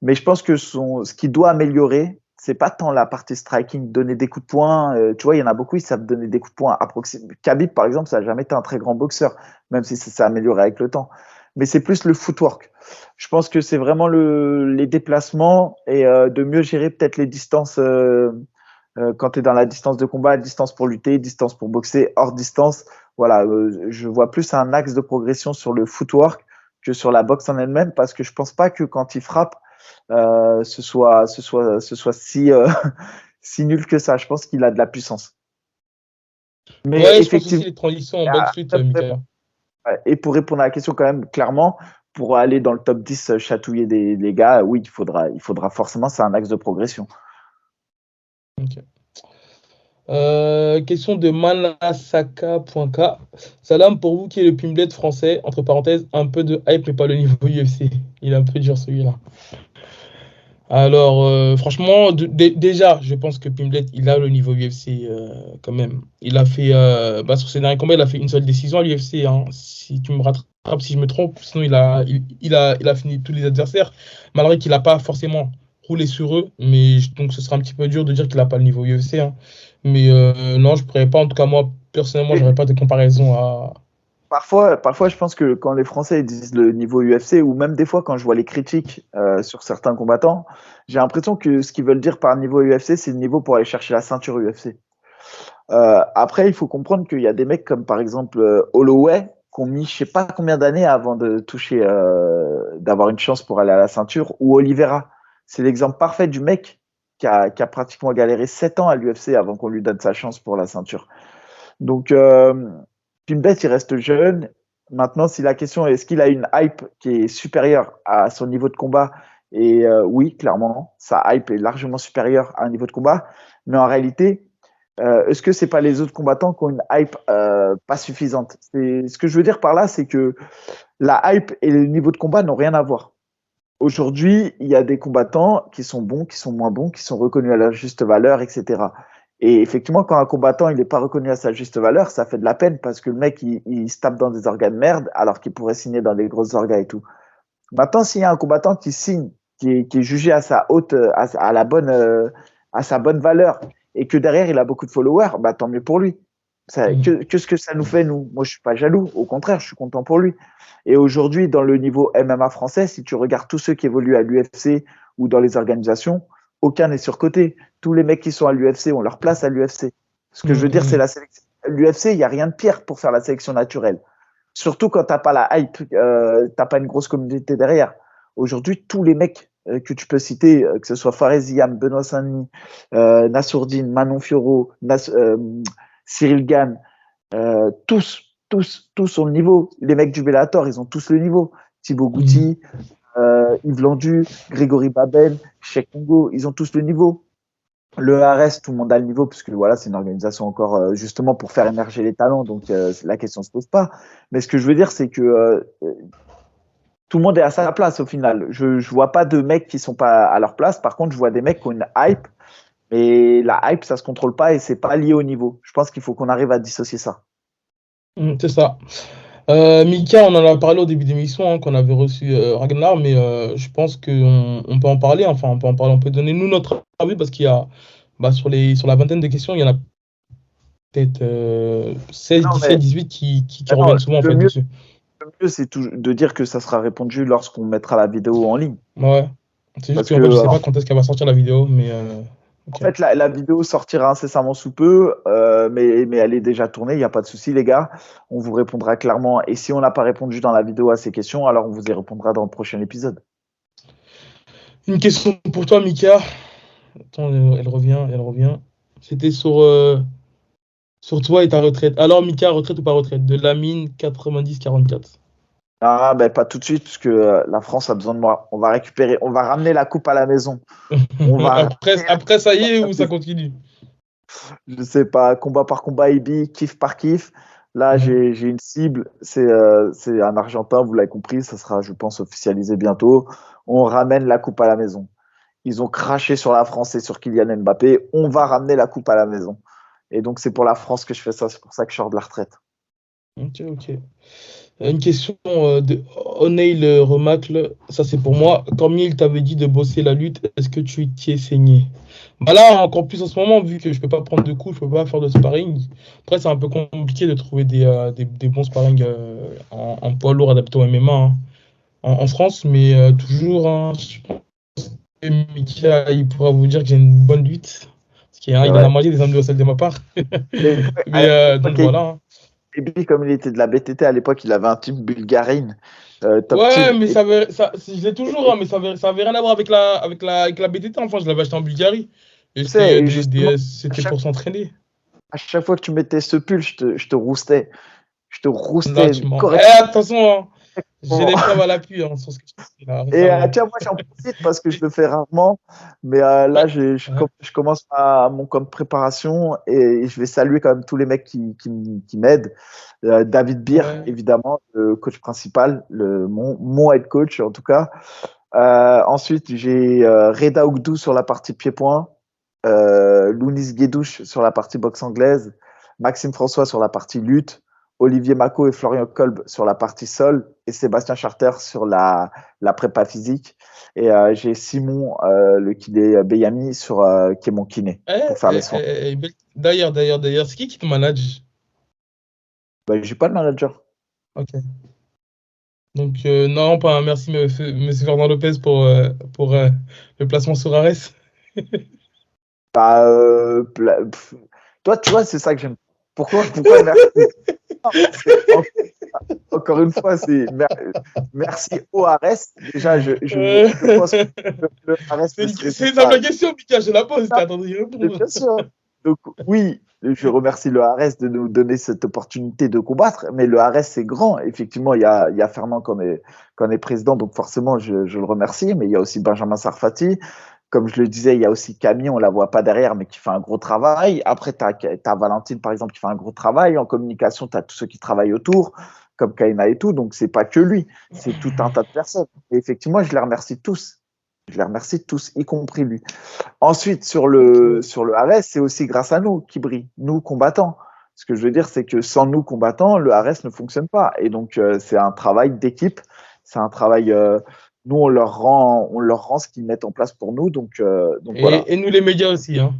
Mais je pense que ce qu'il doit améliorer, c'est pas tant la partie striking, donner des coups de poing. Tu vois, il y en a beaucoup, ils savent donner des coups de poing approximatifs. Khabib, par exemple, ça n'a jamais été un très grand boxeur, même si ça s'est amélioré avec le temps. Mais c'est plus le footwork. Je pense que c'est vraiment les déplacements et de mieux gérer peut-être les distances. Quand tu es dans la distance de combat, distance pour lutter, distance pour boxer, hors distance. Voilà, je vois plus un axe de progression sur le footwork que sur la boxe en elle-même, parce que je pense pas que quand il frappe, ce soit si, si nul que ça. Je pense qu'il a de la puissance. Mais Ouais, je pense aussi effectivement, les transitions en boxe lutte, Mika. et pour répondre à la question quand même clairement, pour aller dans le top 10 chatouiller des gars, oui, il faudra forcément, c'est un axe de progression. Ok. Question de manasaka.k. Salam, pour vous qui est le Pimblet français, entre parenthèses, un peu de hype mais pas le niveau UFC. Il est un peu dur celui-là. Alors, franchement, déjà, je pense que Pimblet, il a le niveau UFC quand même. Il a fait, sur ses derniers combats, il a fait une seule décision à l'UFC. Hein. Si tu me rattrapes, si je me trompe, sinon il a fini tous les adversaires, malgré qu'il n'a pas forcément roulé sur eux. Mais donc, ce sera un petit peu dur de dire qu'il n'a pas le niveau UFC. Hein. Mais non, je ne pourrais pas. En tout cas, moi, personnellement, je n'aurais pas de comparaison à. Parfois, je pense que quand les Français disent le niveau UFC, ou même des fois quand je vois les critiques sur certains combattants, j'ai l'impression que ce qu'ils veulent dire par niveau UFC, c'est le niveau pour aller chercher la ceinture UFC. Après, il faut comprendre qu'il y a des mecs comme par exemple Holloway qui ont mis je sais pas combien d'années avant de toucher, d'avoir une chance pour aller à la ceinture, ou Oliveira. C'est l'exemple parfait du mec qui a pratiquement galéré 7 ans à l'UFC avant qu'on lui donne sa chance pour la ceinture. Donc, Pimbet, il reste jeune. Maintenant, si la question est est-ce qu'il a une hype qui est supérieure à son niveau de combat, et oui, clairement, sa hype est largement supérieure à un niveau de combat. Mais en réalité, est-ce que c'est pas les autres combattants qui ont une hype pas suffisante? Ce que je veux dire par là, c'est que la hype et le niveau de combat n'ont rien à voir. Aujourd'hui, il y a des combattants qui sont bons, qui sont moins bons, qui sont reconnus à leur juste valeur, etc. Et effectivement, quand un combattant il n'est pas reconnu à sa juste valeur, ça fait de la peine parce que le mec il se tape dans des organes merde alors qu'il pourrait signer dans des grosses orgas et tout. Maintenant, s'il y a un combattant qui signe, qui est jugé à sa haute, à sa bonne valeur, et que derrière il a beaucoup de followers, bah tant mieux pour lui. Ce que ça nous fait, nous? Moi, je suis pas jaloux. Au contraire, je suis content pour lui. Et aujourd'hui, dans le niveau MMA français, si tu regardes tous ceux qui évoluent à l'UFC ou dans les organisations, aucun n'est surcoté. Tous les mecs qui sont à l'UFC ont leur place à l'UFC. Ce que je veux dire, c'est la sélection. L'UFC, il n'y a rien de pire pour faire la sélection naturelle. Surtout quand t'as pas la hype, t'as pas une grosse communauté derrière. Aujourd'hui, tous les mecs que tu peux citer, que ce soit Fares Ziam, Benoît Saint-Denis, Nassourdine, Manon Fiorot, Cyril Gann, tous ont le niveau. Les mecs du Bellator, ils ont tous le niveau. Thibaut Gouti, Yves Landu, Grégory Babel, Cheikh Congo, ils ont tous le niveau. Le ARS, tout le monde a le niveau, parce que voilà, c'est une organisation encore justement pour faire émerger les talents, donc la question ne se pose pas. Mais ce que je veux dire, c'est que tout le monde est à sa place au final. Je ne vois pas de mecs qui ne sont pas à leur place. Par contre, je vois des mecs qui ont une hype, mais la hype, ça ne se contrôle pas et ce n'est pas lié au niveau. Je pense qu'il faut qu'on arrive à dissocier ça. C'est ça. Mika, on en a parlé au début d'émission, hein, qu'on avait reçu Ragnar, mais je pense qu'on peut en parler, enfin on peut en parler, on peut donner nous notre avis parce qu'il y a sur la vingtaine de questions, il y en a peut-être 16, 17, 18 qui reviennent souvent en fait dessus. Le mieux, c'est de dire que ça sera répondu lorsqu'on mettra la vidéo en ligne. Ouais, c'est juste que en fait, je sais pas quand est-ce qu'elle va sortir la vidéo, mais okay. En fait, la vidéo sortira incessamment sous peu, mais elle est déjà tournée, il n'y a pas de souci, les gars. On vous répondra clairement. Et si on n'a pas répondu dans la vidéo à ces questions, alors on vous y répondra dans le prochain épisode. Une question pour toi, Mika. Attends, elle revient. C'était sur toi et ta retraite. Alors, Mika, retraite ou pas retraite? De Lamine 90-44. Ah, ben pas tout de suite, parce que la France a besoin de moi. On va ramener la coupe à la maison. Après, ça y est, ou ça continue? Je sais pas, combat par combat, Ibi, kiff par kiff. Là, j'ai une cible, c'est un Argentin, vous l'avez compris, ça sera, je pense, officialisé bientôt. On ramène la coupe à la maison. Ils ont craché sur la France et sur Kylian Mbappé. On va ramener la coupe à la maison. Et donc, c'est pour la France que je fais ça. C'est pour ça que je sors de la retraite. Ok. Une question de O'Neill Remacle. Ça, c'est pour moi. Combien il t'avait dit de bosser la lutte, est-ce que tu t'y es saigné? Là, encore plus en ce moment, vu que je peux pas prendre de coups, je peux pas faire de sparring. Après, c'est un peu compliqué de trouver des bons sparring en poids lourd adaptés au MMA hein, en France. Mais toujours, hein, je pense que Mika, il pourra vous dire que j'ai une bonne lutte. Parce qu'il en a mangé des hommes de celle de ma part. mais donc voilà. Hein. Baby, comme il était de la BTT à l'époque, il avait un team Bulgarine, top Ouais, team. mais je l'ai toujours, hein, mais ça avait rien à voir avec la BTT. Enfin, je l'avais acheté en Bulgarie. Et Tu sais, c'était et justement, à c'était chaque, pour s'entraîner. à chaque fois que tu mettais ce pull, je te roustais. Je te Là, roustais tu mens. correctement. Eh, attention, hein, j'ai des preuves à l'appui hein, sur ce que je fais là Et récemment. tiens, moi, j'en profite parce que je le fais rarement. Mais là, Ouais, ouais, je commence mon camp de préparation et je vais saluer quand même tous les mecs qui m'aident. David Beer, ouais. évidemment, le coach principal, mon head coach en tout cas. Ensuite, j'ai Reda Ougdou sur la partie pied-point, Lounis Guédouche sur la partie boxe anglaise, Maxime François sur la partie lutte, Olivier Mako et Florian Kolb sur la partie sol et Sébastien Charter sur la prépa physique. Et j'ai Simon, le kiné Beyami, qui est mon kiné pour faire les soins. D'ailleurs, c'est qui te manage? Bah, j'ai pas de manager. Ok. Donc, non, pas un merci, monsieur Fernand Lopez, pour le placement sur Ares. Bah, toi, tu vois, c'est ça que j'aime. Pourquoi merci? Encore une fois, merci au Ares. Déjà, Euh, je pense que le Ares ne serait c'est une pas. simple question, Mika, je la pose, t'es attendu d'y répondre. Bien sûr. Donc, oui, je remercie le Ares de nous donner cette opportunité de combattre, mais le Ares, c'est grand. Effectivement, il y a Fernand qu'on est président, donc forcément, je le remercie, mais il y a aussi Benjamin Sarfati. Comme je le disais, il y a aussi Camille, on ne la voit pas derrière, mais qui fait un gros travail. Après, tu as Valentine, par exemple, qui fait un gros travail. En communication, tu as tous ceux qui travaillent autour, comme Kaina et tout. Donc, c'est pas que lui, c'est tout un tas de personnes. Et effectivement, je les remercie tous. Je les remercie tous, y compris lui. Ensuite, Ok. sur le Ares, c'est aussi grâce à nous qui brille, nous combattants. Ce que je veux dire, c'est que sans nous combattants, le Ares ne fonctionne pas. Et donc, c'est un travail d'équipe. C'est un travail. Nous, on leur rend ce qu'ils mettent en place pour nous. Donc voilà. Et nous, les médias aussi, hein.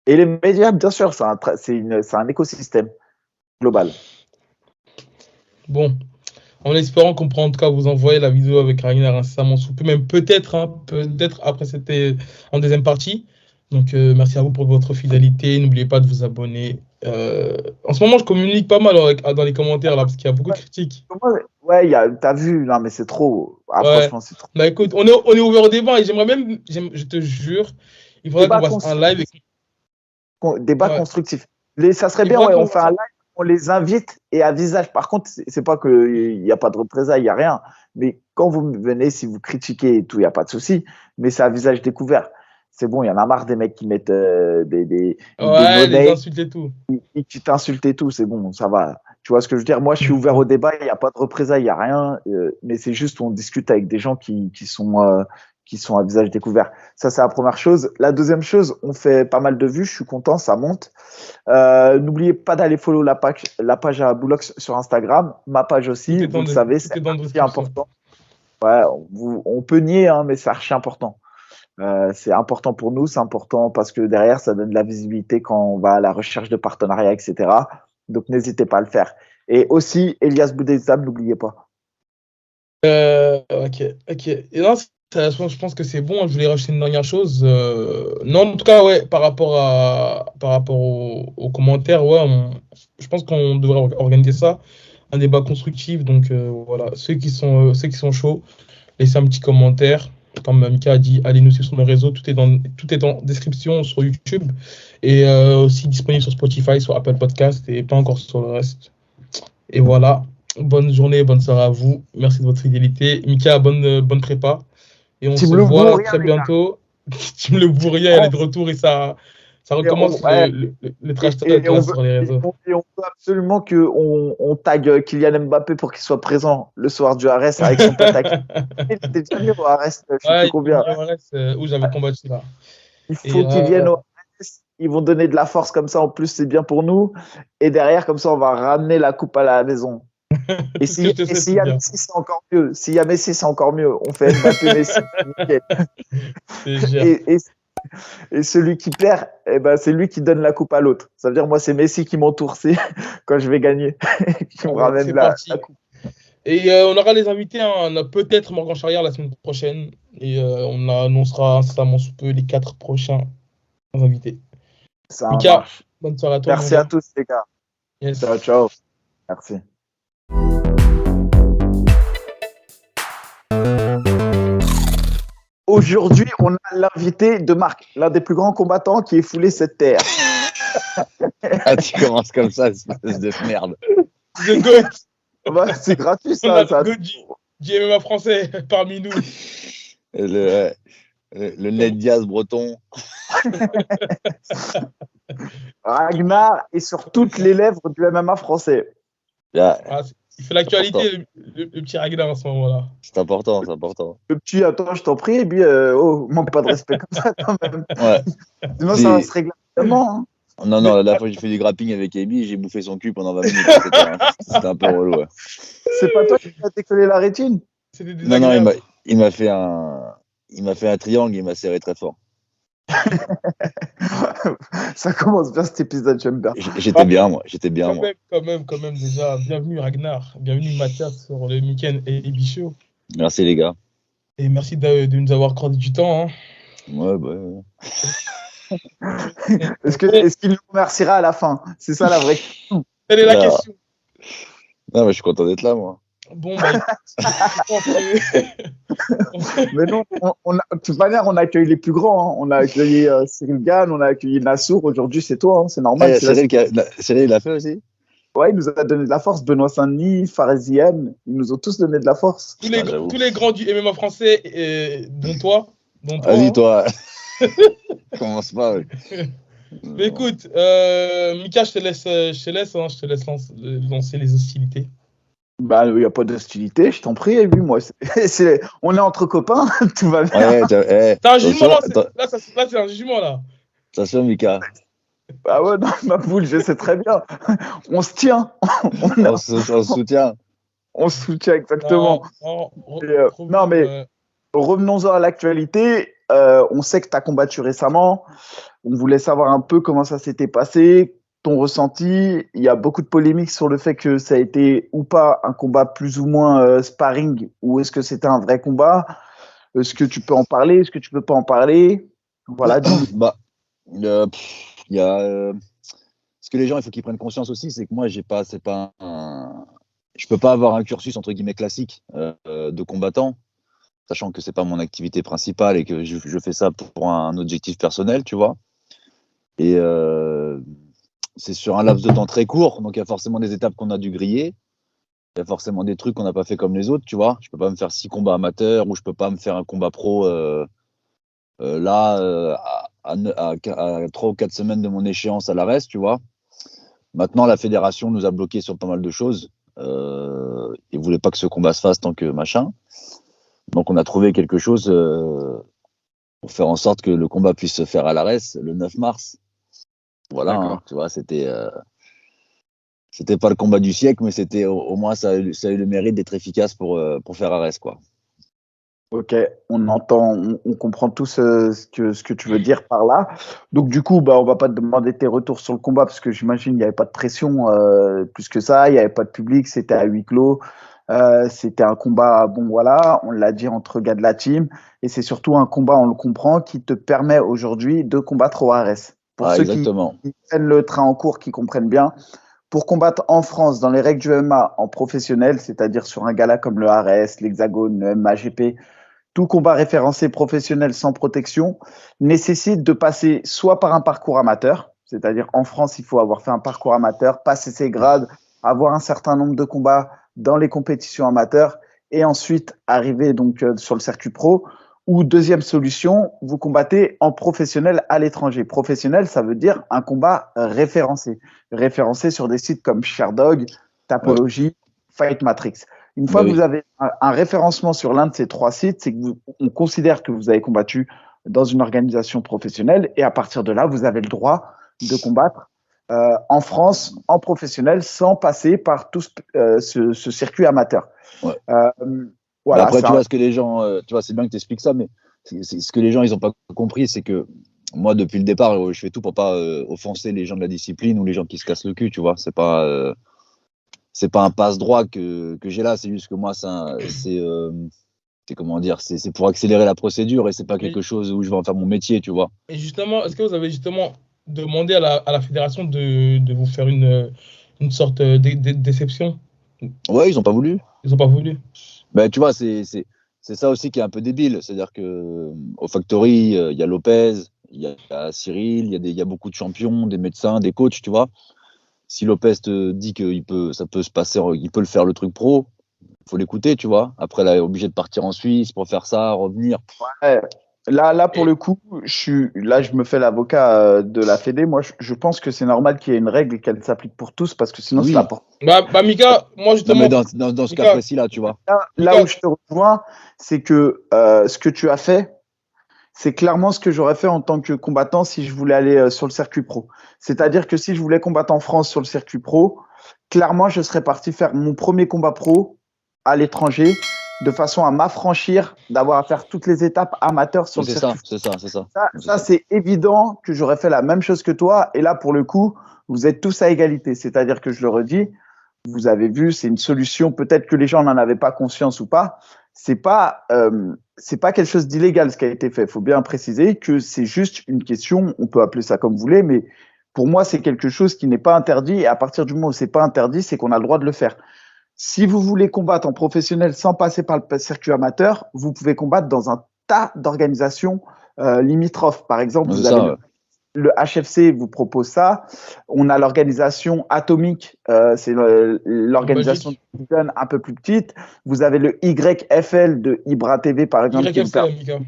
Et les médias, bien sûr, c'est un écosystème global. Bon, en espérant qu'on pourra en tout cas vous envoyer la vidéo avec Ragnar incessamment sous peu, même peut-être, hein, peut-être après c'était en deuxième partie. Donc merci à vous pour votre fidélité. N'oubliez pas de vous abonner. En ce moment, je communique pas mal dans les commentaires là parce qu'il y a beaucoup de critiques. Ouais, t'as vu, non, mais c'est trop. Ah, Ouais. franchement, c'est trop. Bah écoute, on est ouvert au débat et je te jure, il faudrait qu'on Débat fasse un live. constructif. Débat Ouais. constructif. Ça serait Il bien, faudrait ouais, on qu'on fait un live, on les invite et à visage. Par contre, c'est pas qu'il n'y a pas de représailles, il n'y a rien. Mais quand vous venez, si vous critiquez et tout, il n'y a pas de souci. Mais c'est à visage découvert. C'est bon, il y en a marre des mecs qui mettent des ouais, les no-names insultes et tout. et qui t'insultent et tout. C'est bon, ça va. Tu vois ce que je veux dire? Moi, je suis ouvert Ok. au débat, il n'y a pas de représailles, il n'y a rien. Mais c'est juste, on discute avec des gens qui sont à visage découvert. Ça, c'est la première chose. La deuxième chose, on fait pas mal de vues, je suis content, ça monte. N'oubliez pas d'aller follow la page à Boulox sur Instagram, ma page aussi, vous le savez, Tout c'est est dans la archi description. important. Ouais, on peut nier, hein, mais c'est archi important. C'est important pour nous, c'est important parce que derrière, ça donne de la visibilité quand on va à la recherche de partenariats, etc. Donc, n'hésitez pas à le faire. Et aussi, Elias Boudezab, n'oubliez pas. Ok. Et non, je pense que c'est bon. Je voulais rajouter une dernière chose. Non, en tout cas, ouais, par rapport aux commentaires, ouais, je pense qu'on devrait organiser ça, un débat constructif. Donc voilà, ceux qui sont chauds, laissez un petit commentaire. Comme Mika a dit, allez nous suivre sur nos réseaux. Tout est en description sur YouTube et aussi disponible sur Spotify, sur Apple Podcast et pas encore sur le reste. Et voilà. Bonne journée, bonne soirée à vous. Merci de votre fidélité. Mika, bonne prépa. Et on se Team Le voit Bourrien, très les gars. bientôt. Team Le Bourrien, elle est de retour et ça recommence Ouais, le trash talk là sur les réseaux. et on veut absolument qu'on tague Kylian Mbappé pour qu'il soit présent le soir du Arès avec son pote Hakim. Il était déjà venu au Arès, je sais plus Ouais, il combien. y a où j'avais combattu là. Il Et faut qu'ils viennent au Arès. Ils vont donner de la force comme ça. En plus, c'est bien pour nous. Et derrière, comme ça, on va ramener la coupe à la maison. tout ce que je te souhaite, S'il y c'est a bien. Messi, c'est encore mieux. S'il y a Messi, c'est encore mieux. On fait Mbappé, Messi. Nickel. C'est sûr. Et, et, et celui qui perd, eh ben, c'est lui qui donne la coupe à l'autre. Ça veut dire, moi, c'est Messi qui m'entoure quand je vais gagner, qui me Allez, ramène c'est la parti. coupe. Et on aura les invités, hein. On a peut-être Morgan Charrière la semaine prochaine. Et on annoncera incessamment sous peu les 4 prochains invités. Ça Mika, marche. bonne soirée à toi, mon Merci à gars. tous, les gars. Ciao, Yes. ciao. Merci. Aujourd'hui, on a l'invité de Marc, l'un des plus grands combattants qui ait foulé cette terre. Ah, tu commences comme ça, espèce de merde. The GOAT. Bah, c'est gratuit, On a ça. le GOAT du MMA français parmi nous. Le Ned Diaz breton. Ragnar est sur toutes les lèvres du MMA français. Yeah. Ah, il fait l'actualité, le petit Ragnar, en ce moment-là. C'est important, c'est important. Le petit, attends, je t'en prie, et puis, manque pas de respect comme ça quand même. Ouais. Sinon, ça va se régler rapidement. Hein. Non, la dernière fois que j'ai fait du grappling avec Amy, j'ai bouffé son cul pendant 20 minutes. C'était un peu relou. Ouais. C'est pas toi qui t'as décollé la rétine? C'était Non, il m'a fait un triangle, il m'a serré très fort. Ça commence bien cet épisode, j'aime bien. J'étais bien, moi. Quand même, déjà. Bienvenue Ragnar, bienvenue Mathias sur le Miken et Bichot. Merci les gars. Et merci de nous avoir accordé du temps. Hein. Ouais, bah. Est-ce qu'il nous remerciera à la fin? C'est ça la vraie question. Quelle est la question? Non, mais je suis content d'être là, moi. Bon, bah, mais non, de toute manière, on accueille les plus grands. Hein. On a accueilli Cyril Gann, on a accueilli Nassour. Aujourd'hui, c'est toi, hein. C'est normal. Cyril, il l'a fait aussi? Ouais, il nous a donné de la force. Benoît Saint-Denis, Farezienne, ils nous ont tous donné de la force. Tous les grands du MMA français, dont toi. Vas-y, toi. Commence pas. Ouais. Mais écoute, Mika, je te laisse lancer les hostilités. Bah, il n'y a pas d'hostilité, je t'en prie. Et puis, moi, on est entre copains, tout va bien. Ouais, c'est un jugement, là, c'est un jugement, là. Attention, Mika. Ah ouais, non, ma poule, je sais très bien. On se tient. On se soutient. On se soutient, exactement. Non, mais revenons-en à l'actualité. On sait que tu as combattu récemment. On voulait savoir un peu comment ça s'était passé, ton ressenti. Il y a beaucoup de polémiques sur le fait que ça a été ou pas un combat plus ou moins sparring, ou est-ce que c'était un vrai combat? Est-ce que tu peux en parler? Est-ce que tu peux pas en parler? Voilà. Bah, il y a ce que les gens, il faut qu'ils prennent conscience aussi, c'est que moi, je peux pas avoir un cursus entre guillemets classique de combattant, sachant que c'est pas mon activité principale et que je fais ça pour un objectif personnel, tu vois. Et c'est sur un laps de temps très court, donc il y a forcément des étapes qu'on a dû griller. Il y a forcément des trucs qu'on n'a pas fait comme les autres, tu vois. Je peux pas me faire 6 combats amateurs ou je peux pas me faire un combat pro à 3 ou 4 semaines de mon échéance à l'ARES, tu vois. Maintenant, la fédération nous a bloqués sur pas mal de choses. Ils ne voulaient pas que ce combat se fasse tant que machin. Donc, on a trouvé quelque chose pour faire en sorte que le combat puisse se faire à l'ARES le 9 mars. Voilà, hein, tu vois, c'était pas le combat du siècle, mais c'était au moins ça a eu le mérite d'être efficace pour faire ARES, quoi. Ok, on comprend tout ce que tu veux dire par là. Donc du coup, on va pas te demander tes retours sur le combat parce que j'imagine il n'y avait pas de pression plus que ça, il n'y avait pas de public, c'était à huis clos. C'était un combat, bon voilà, on l'a dit entre gars de la team, et c'est surtout un combat, on le comprend, qui te permet aujourd'hui de combattre au ARES. Pour ceux qui prennent le train en cours, qui comprennent bien, pour combattre en France dans les règles du MMA en professionnel, c'est-à-dire sur un gala comme le ARES, l'Hexagone, le MAGP, tout combat référencé professionnel sans protection nécessite de passer soit par un parcours amateur, c'est-à-dire en France, il faut avoir fait un parcours amateur, passer ses grades, avoir un certain nombre de combats dans les compétitions amateurs et ensuite arriver donc sur le circuit pro. Ou deuxième solution, vous combattez en professionnel à l'étranger. Professionnel, ça veut dire un combat référencé. Référencé sur des sites comme Sherdog, Tapology, Fight Matrix. Une fois que vous avez un référencement sur l'un de ces 3 sites, c'est qu'on considère que vous avez combattu dans une organisation professionnelle et à partir de là, vous avez le droit de combattre en France, en professionnel, sans passer par tout ce circuit amateur. Ouais. Voilà, après, tu vois, ce que les gens, tu vois, c'est bien que tu expliques ça, mais ce que les gens, ils n'ont pas compris, c'est que moi, depuis le départ, je fais tout pour pas offenser les gens de la discipline ou les gens qui se cassent le cul, tu vois. C'est pas un passe-droit que j'ai là, c'est juste que moi, c'est comment dire, c'est pour accélérer la procédure et c'est pas quelque chose où je vais en faire mon métier, tu vois. Et justement, est-ce que vous avez justement demandé à la fédération de vous faire une une sorte de déception. Ouais, ils n'ont pas voulu. Ils n'ont pas voulu. Ben, tu vois, c'est ça aussi qui est un peu débile. C'est-à-dire que au Factory, il y a Lopez, il y a Cyril, il y a beaucoup de champions, des médecins, des coachs, tu vois. Si Lopez te dit ça peut se passer, il peut le faire le truc pro, faut l'écouter, tu vois. Après, là, il est obligé de partir en Suisse pour faire ça, revenir. Ouais. Là, pour Et- le coup, je me fais l'avocat de la Fédé. Moi, je pense que c'est normal qu'il y ait une règle et qu'elle s'applique pour tous parce que sinon, c'est la Oui. porte. Bah, Mika, moi Non, mais justement, dans ce cas Mika, précis-là, tu vois. Là Mika, où je te rejoins, c'est que ce que tu as fait, c'est clairement ce que j'aurais fait en tant que combattant si je voulais aller sur le circuit pro. C'est-à-dire que si je voulais combattre en France sur le circuit pro, clairement, je serais parti faire mon premier combat pro à l'étranger de façon à m'affranchir d'avoir à faire toutes les étapes amateurs sur Oui, le c'est ça, circuit. c'est ça, c'est ça. Ça, c'est évident que j'aurais fait la même chose que toi. Et là, pour le coup, vous êtes tous à égalité. C'est-à-dire que je le redis, vous avez vu, c'est une solution. Peut-être que les gens n'en avaient pas conscience ou pas. C'est pas quelque chose d'illégal ce qui a été fait. Il faut bien préciser que c'est juste une question. On peut appeler ça comme vous voulez, mais pour moi, c'est quelque chose qui n'est pas interdit. Et à partir du moment où c'est pas interdit, c'est qu'on a le droit de le faire. Si vous voulez combattre en professionnel sans passer par le circuit amateur, vous pouvez combattre dans un tas d'organisations limitrophes. Par exemple, Ouais, c'est vous avez ça, ouais. le HFC vous propose ça. On a l'organisation Atomique, c'est en l'organisation Belgique, qui donne un peu plus petite. Vous avez le YFL de Ibra TV, par exemple, qui vous YFC, permet Mika.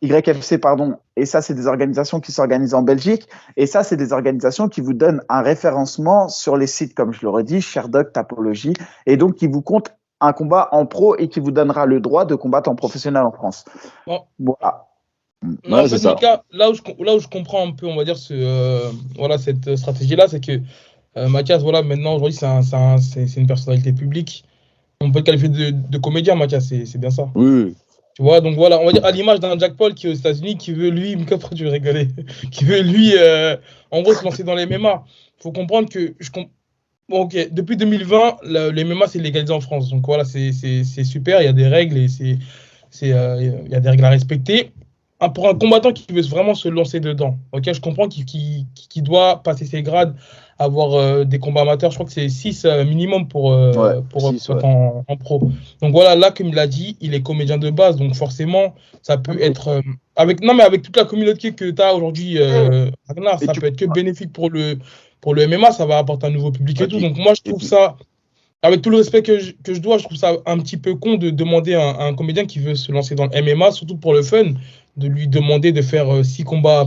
YFC, pardon. Et ça, c'est des organisations qui s'organisent en Belgique. Et ça, c'est des organisations qui vous donnent un référencement sur les sites, comme je l'aurais dit, Sherdock, Tapologie, et donc qui vous compte un combat en pro et qui vous donnera le droit de combattre en professionnel en France. Bon, Voilà. mais en Ouais, c'est fait, ça. Mika, là où je comprends un peu, on va dire, voilà, cette stratégie-là, c'est que Mathias, voilà, maintenant, aujourd'hui, c'est une personnalité publique. On peut le qualifier de comédien, Mathias, c'est bien ça. Oui, oui. Tu vois, donc voilà, on va dire à l'image d'un Jack Paul qui est aux États-Unis, qui veut lui, Mika, pourquoi tu veux rigoler? Qui veut lui, en gros, se lancer dans les MMA. Il faut comprendre que, bon, ok, depuis 2020, les MMA, c'est légalisé en France. Donc voilà, c'est super, il y a des règles et il y a des règles à respecter. Pour un combattant qui veut vraiment se lancer dedans, ok, je comprends qu'il doit passer ses grades, avoir des combats amateurs. Je crois que c'est 6 minimum Ouais, pour 6, être ouais. en pro. Donc voilà, là, comme il l'a dit, il est comédien de base. Donc forcément, ça peut être. Non, mais avec toute la communauté que tu as aujourd'hui, Ragnar, Et ça tu, peut être que bénéfique pour le MMA. Ça va apporter un nouveau public Ouais, et tout. Donc moi, je et trouve puis, ça. Avec tout le respect que je dois, je trouve ça un petit peu con de demander à un comédien qui veut se lancer dans le MMA, surtout pour le fun, de lui demander de faire 6 combats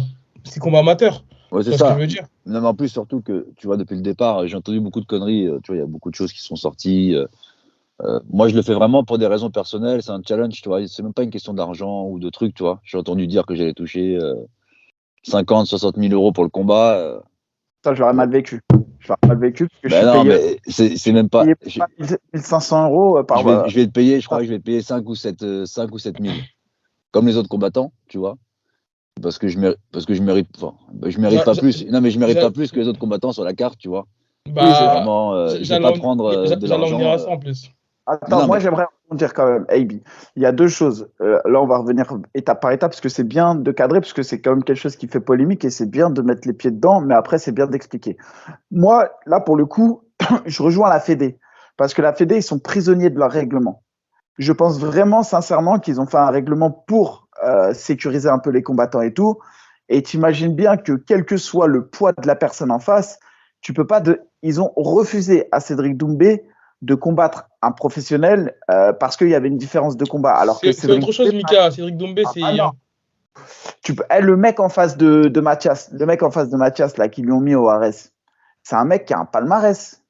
amateurs. ouais, Tu c'est vois ce que je ça. veux dire? Non, mais en plus, surtout que, tu vois, depuis le départ, j'ai entendu beaucoup de conneries. Tu vois, il y a beaucoup de choses qui sont sorties. Moi, je le fais vraiment pour des raisons personnelles. C'est un challenge, tu vois. C'est même pas une question d'argent ou de trucs, tu vois. J'ai entendu dire que j'allais toucher 50, 60 000 euros pour le combat. ça, je l'aurais Bon. mal vécu. Je l'aurais mal vécu parce que Ben non, mais c'est même pas. payé pas 1500 euros par. Je vais te payer, je crois que je vais te payer 5 ou 7 000. Comme les autres combattants, tu vois. Parce que je mérite, enfin, je mérite J'a- pas j'a- plus. Non, mais je mérite j'a- pas plus que les autres combattants sur la carte, tu vois. Oui, c'est C'est ça. Bah, vraiment, je vais j'allais pas en, prendre de j'allais en venir l'argent. à ça en plus. Attends, Non, moi mais j'aimerais dire quand même, AB. Il y a deux choses. Là, on va revenir étape par étape parce que c'est bien de cadrer, parce que c'est quand même quelque chose qui fait polémique et c'est bien de mettre les pieds dedans, mais après, c'est bien d'expliquer. Moi, là, pour le coup, je rejoins la Fédé parce que la Fédé, ils sont prisonniers de leur règlement. Je pense vraiment, sincèrement, qu'ils ont fait un règlement pour sécuriser un peu les combattants et tout. Et tu imagines bien que quel que soit le poids de la personne en face, tu peux pas ils ont refusé à Cédric Doumbé de combattre un professionnel parce qu'il y avait une différence de combat. Alors que C'est Cédric autre chose, Doumbé, Mika. Cédric Doumbé, ah non, c'est. le mec en face de Mathias, le mec en face de Mathias là qui lui ont mis au RS, c'est un mec qui a un palmarès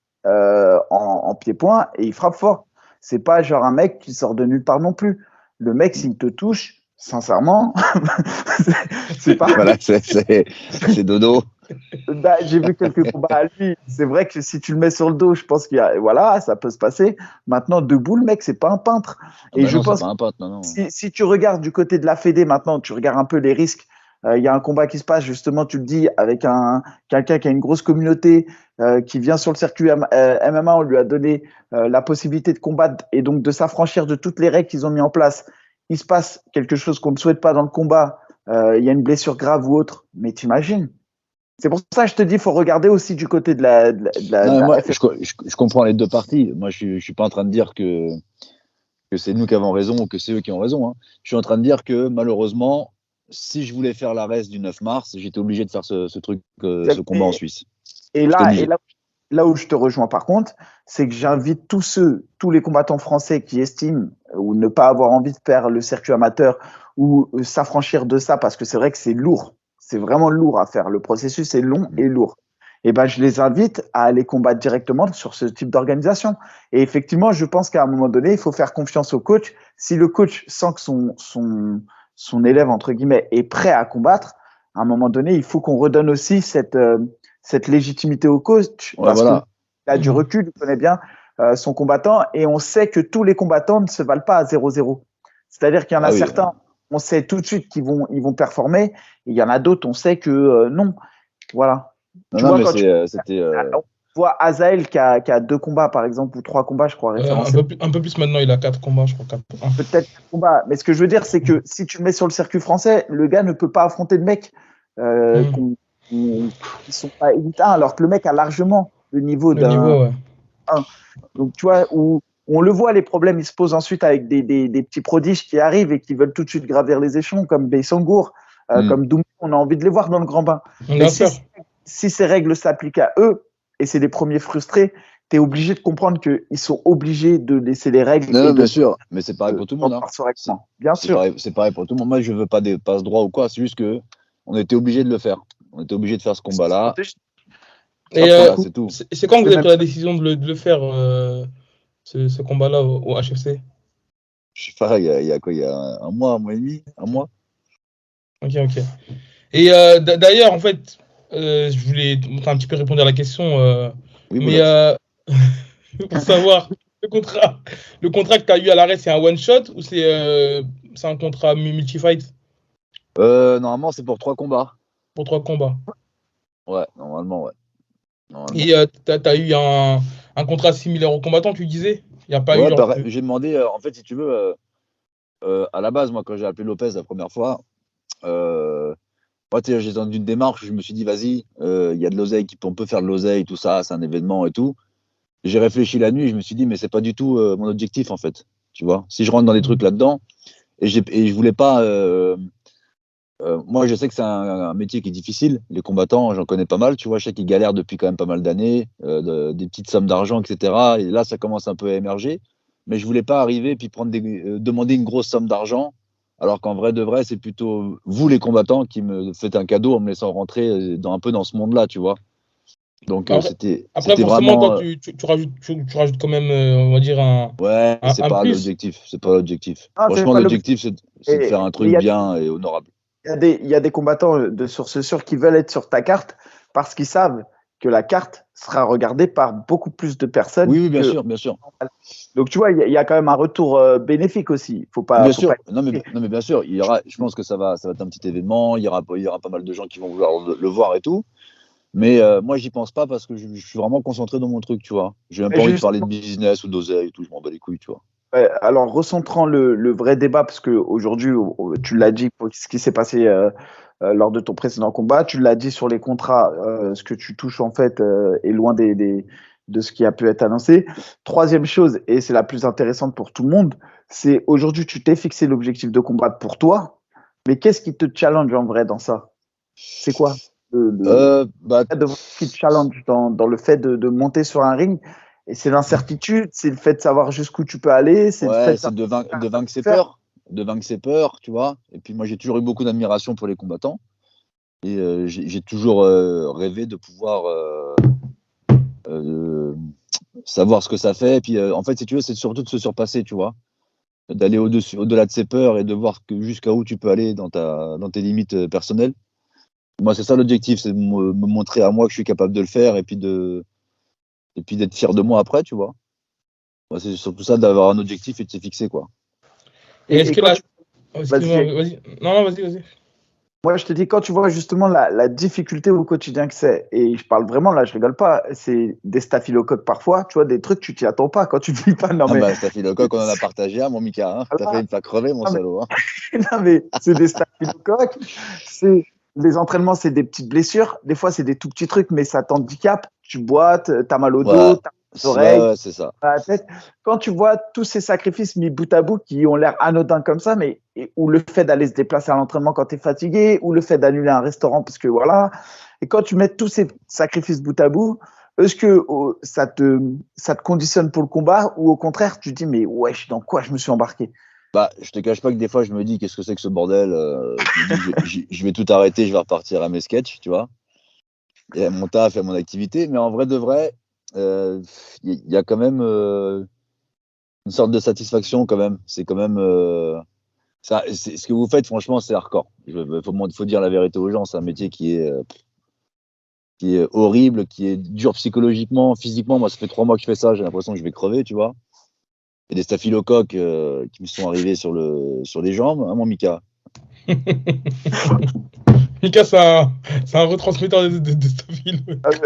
en pied-point et il frappe fort. C'est pas genre un mec qui sort de nulle part non plus. Le mec, s'il te touche, sincèrement, c'est pas. voilà, c'est dodo. Bah, j'ai vu quelques combats à lui. C'est vrai que si tu le mets sur le dos, je pense voilà, ça peut se passer. Maintenant, debout, le mec, c'est pas un peintre. Ah Et bah je non, c'est pense pas un pote, non, non. si tu regardes du côté de la Fédé maintenant, tu regardes un peu les risques. Il y a un combat qui se passe, justement, tu le dis, avec quelqu'un qui a une grosse communauté, qui vient sur le circuit MMA. On lui a donné la possibilité de combattre et donc de s'affranchir de toutes les règles qu'ils ont mis en place. Il se passe quelque chose qu'on ne souhaite pas dans le combat. Il y a une blessure grave ou autre. Mais t'imagines, C'est pour ça que je te dis, il faut regarder aussi du côté de la Non, mais moi, FFP. je comprends les deux parties. Moi, je suis pas en train de dire que c'est nous qui avons raison ou que c'est eux qui ont raison, hein. Je suis en train de dire que malheureusement, si je voulais faire l'arrest du 9 mars, j'étais obligé de faire ce truc, ce combat en Suisse. Et J'étais là, obligé. là où je te rejoins par contre, c'est que j'invite tous les combattants français qui estiment ou ne pas avoir envie de faire le circuit amateur ou s'affranchir de ça, parce que c'est vrai que c'est lourd. C'est vraiment lourd à faire. Le processus est long et lourd. Et ben, je les invite à aller combattre directement sur ce type d'organisation. Et effectivement, je pense qu'à un moment donné, il faut faire confiance au coach. Si le coach sent que son élève, entre guillemets, est prêt à combattre, à un moment donné, il faut qu'on redonne aussi cette légitimité au coach, Ouais, parce voilà. qu'il a du recul, il connaît bien son combattant, et on sait que tous les combattants ne se valent pas à 0-0. C'est-à-dire qu'il y en a Ah oui. certains, on sait tout de suite qu'ils vont performer, et il y en a d'autres, on sait que non. Voilà. Tu vois, mais quand c'était. on voit Azael qui a 2 combats, par exemple, ou 3 combats, je crois, référencés. Un peu plus maintenant, il a 4 combats, je crois. 4. Peut-être 4 combats. Mais ce que je veux dire, c'est que si tu le mets sur le circuit français, le gars ne peut pas affronter de mecs qui sont pas élite 1, alors que le mec a largement le niveau Le d'un niveau, ouais. 1. Donc, tu vois, où on le voit, les problèmes, ils se posent ensuite avec des petits prodiges qui arrivent et qui veulent tout de suite gravir les échelons, comme Beisongour, comme Doumé, on a envie de les voir dans le grand bain. Bien Mais sûr. si ces règles s'appliquent à eux, et c'est les premiers frustrés, tu es obligé de comprendre qu'ils sont obligés de laisser les règles. Non, bien sûr, mais c'est pareil pour tout le monde. Hein. Bien sûr. C'est pareil pour tout le monde. Moi, je veux pas des passe droits ou quoi. C'est juste que on était obligé de le faire. On était obligé de faire ce combat-là. Et c'est tout. C'est quand que vous avez pris la décision de le faire, ce combat-là au HFC? Je sais pas, il y a quoi? Il y a un mois et demi, un mois. Ok. Et d'ailleurs, en fait, je voulais un petit peu répondre à la question, Oui, mais pour savoir, le contrat que tu as eu à l'arrêt, c'est un one-shot ou c'est un contrat multi-fight Normalement, c'est pour 3 combats. pour 3 combats? Ouais, normalement, ouais. Et tu as eu un contrat similaire aux combattants, tu disais? Il n'y a pas eu genre. Pareil. J'ai demandé, en fait, si tu veux, à la base, moi, quand j'ai appelé Lopez la première fois, moi, j'étais dans une démarche, je me suis dit, vas-y, il y a de l'oseille, on peut faire de l'oseille, tout ça, c'est un événement et tout. J'ai réfléchi la nuit, je me suis dit, mais c'est pas du tout mon objectif, en fait. Tu vois, si je rentre dans des trucs là-dedans, et je voulais pas. Moi, je sais que c'est un métier qui est difficile. Les combattants, j'en connais pas mal. Tu vois, je sais qu'ils galèrent depuis quand même pas mal d'années, des petites sommes d'argent, etc. Et là, ça commence un peu à émerger. Mais je voulais pas arriver et puis demander une grosse somme d'argent, alors qu'en vrai de vrai, c'est plutôt vous, les combattants, qui me faites un cadeau en me laissant rentrer un peu dans ce monde-là, tu vois. Donc, Après, c'était forcément, vraiment. toi, tu rajoutes quand même, on va dire, Ouais, c'est un pas plus. l'objectif. C'est pas l'objectif. Non, Franchement, l'objectif, c'est de faire un truc bien et honorable. Il y a des combattants de sur qui veulent être sur ta carte parce qu'ils savent que la carte sera regardée par beaucoup plus de personnes. Oui, bien sûr. Donc, tu vois, il y a quand même un retour bénéfique aussi. Faut pas. Bien sûr. Non, mais bien sûr, je pense que ça va être un petit événement. Il y aura pas mal de gens qui vont vouloir le voir et tout. Mais moi, j'y pense pas parce que je suis vraiment concentré dans mon truc, tu vois. J'ai même pas envie de parler de business ou d'oseille et tout. Je m'en bats les couilles, tu vois. Alors, recentrant le vrai débat, parce qu'aujourd'hui, tu l'as dit, pour ce qui s'est passé lors de ton précédent combat, tu l'as dit sur les contrats, ce que tu touches en fait est loin de ce qui a pu être annoncé. Troisième chose, et c'est la plus intéressante pour tout le monde, c'est aujourd'hui, tu t'es fixé l'objectif de combattre pour toi, mais qu'est-ce qui te challenge en vrai dans ça? C'est quoi qui te challenge dans le fait de monter sur un ring? Et c'est l'incertitude, c'est le fait de savoir jusqu'où tu peux aller, c'est le fait de vaincre ses peurs. De vaincre ses peurs, tu vois. Et puis moi, j'ai toujours eu beaucoup d'admiration pour les combattants. Et j'ai toujours rêvé de pouvoir savoir ce que ça fait. Et puis, en fait, si tu veux, c'est surtout de se surpasser, tu vois. D'aller au-delà de ses peurs et de voir jusqu'à où tu peux aller dans tes limites personnelles. Moi, c'est ça l'objectif, c'est de me montrer à moi que je suis capable de le faire et puis d'être fier de moi après, tu vois. Moi, c'est surtout ça, d'avoir un objectif et de se fixer, quoi. Et est-ce que excuse-moi, vas-y. Non, vas-y. Moi, je te dis, quand tu vois justement la difficulté au quotidien que c'est, et je parle vraiment, là, je rigole pas, c'est des staphylocoques parfois, tu vois, des trucs, tu t'y attends pas quand tu dis pas, non, mais. Staphylocoque, on en a partagé un, mon Mika, hein. T'as failli me faire crever, mon salaud, hein. Non, mais c'est des staphylocoques, les entraînements, c'est des petites blessures. Des fois, c'est des tout petits trucs, mais ça t'handicape. Tu boites, t'as mal au Ouais, dos, t'as mal aux oreilles, ouais, c'est ça. à la tête. Quand tu vois tous ces sacrifices mis bout à bout qui ont l'air anodins comme ça, ou le fait d'aller se déplacer à l'entraînement quand tu es fatigué, ou le fait d'annuler un restaurant parce que voilà. Et quand tu mets tous ces sacrifices bout à bout, est-ce que ça te conditionne pour le combat ou au contraire, tu te dis, mais wesh, dans quoi je me suis embarqué? Bah, je te cache pas que des fois, je me dis, qu'est-ce que c'est que ce bordel? Je me dis, je vais tout arrêter, je vais repartir à mes sketchs, tu vois, et à mon taf, et à mon activité. Mais en vrai de vrai, il y a quand même une sorte de satisfaction quand même. C'est quand même ce que vous faites, franchement, c'est hardcore. Faut dire la vérité aux gens. C'est un métier qui est horrible, qui est dur psychologiquement, physiquement. Moi, ça fait 3 mois que je fais ça. J'ai l'impression que je vais crever, tu vois. Il y a des staphylocoques qui me sont arrivés sur les jambes, hein, mon Mika. Mika, c'est un retransmetteur de staphylo.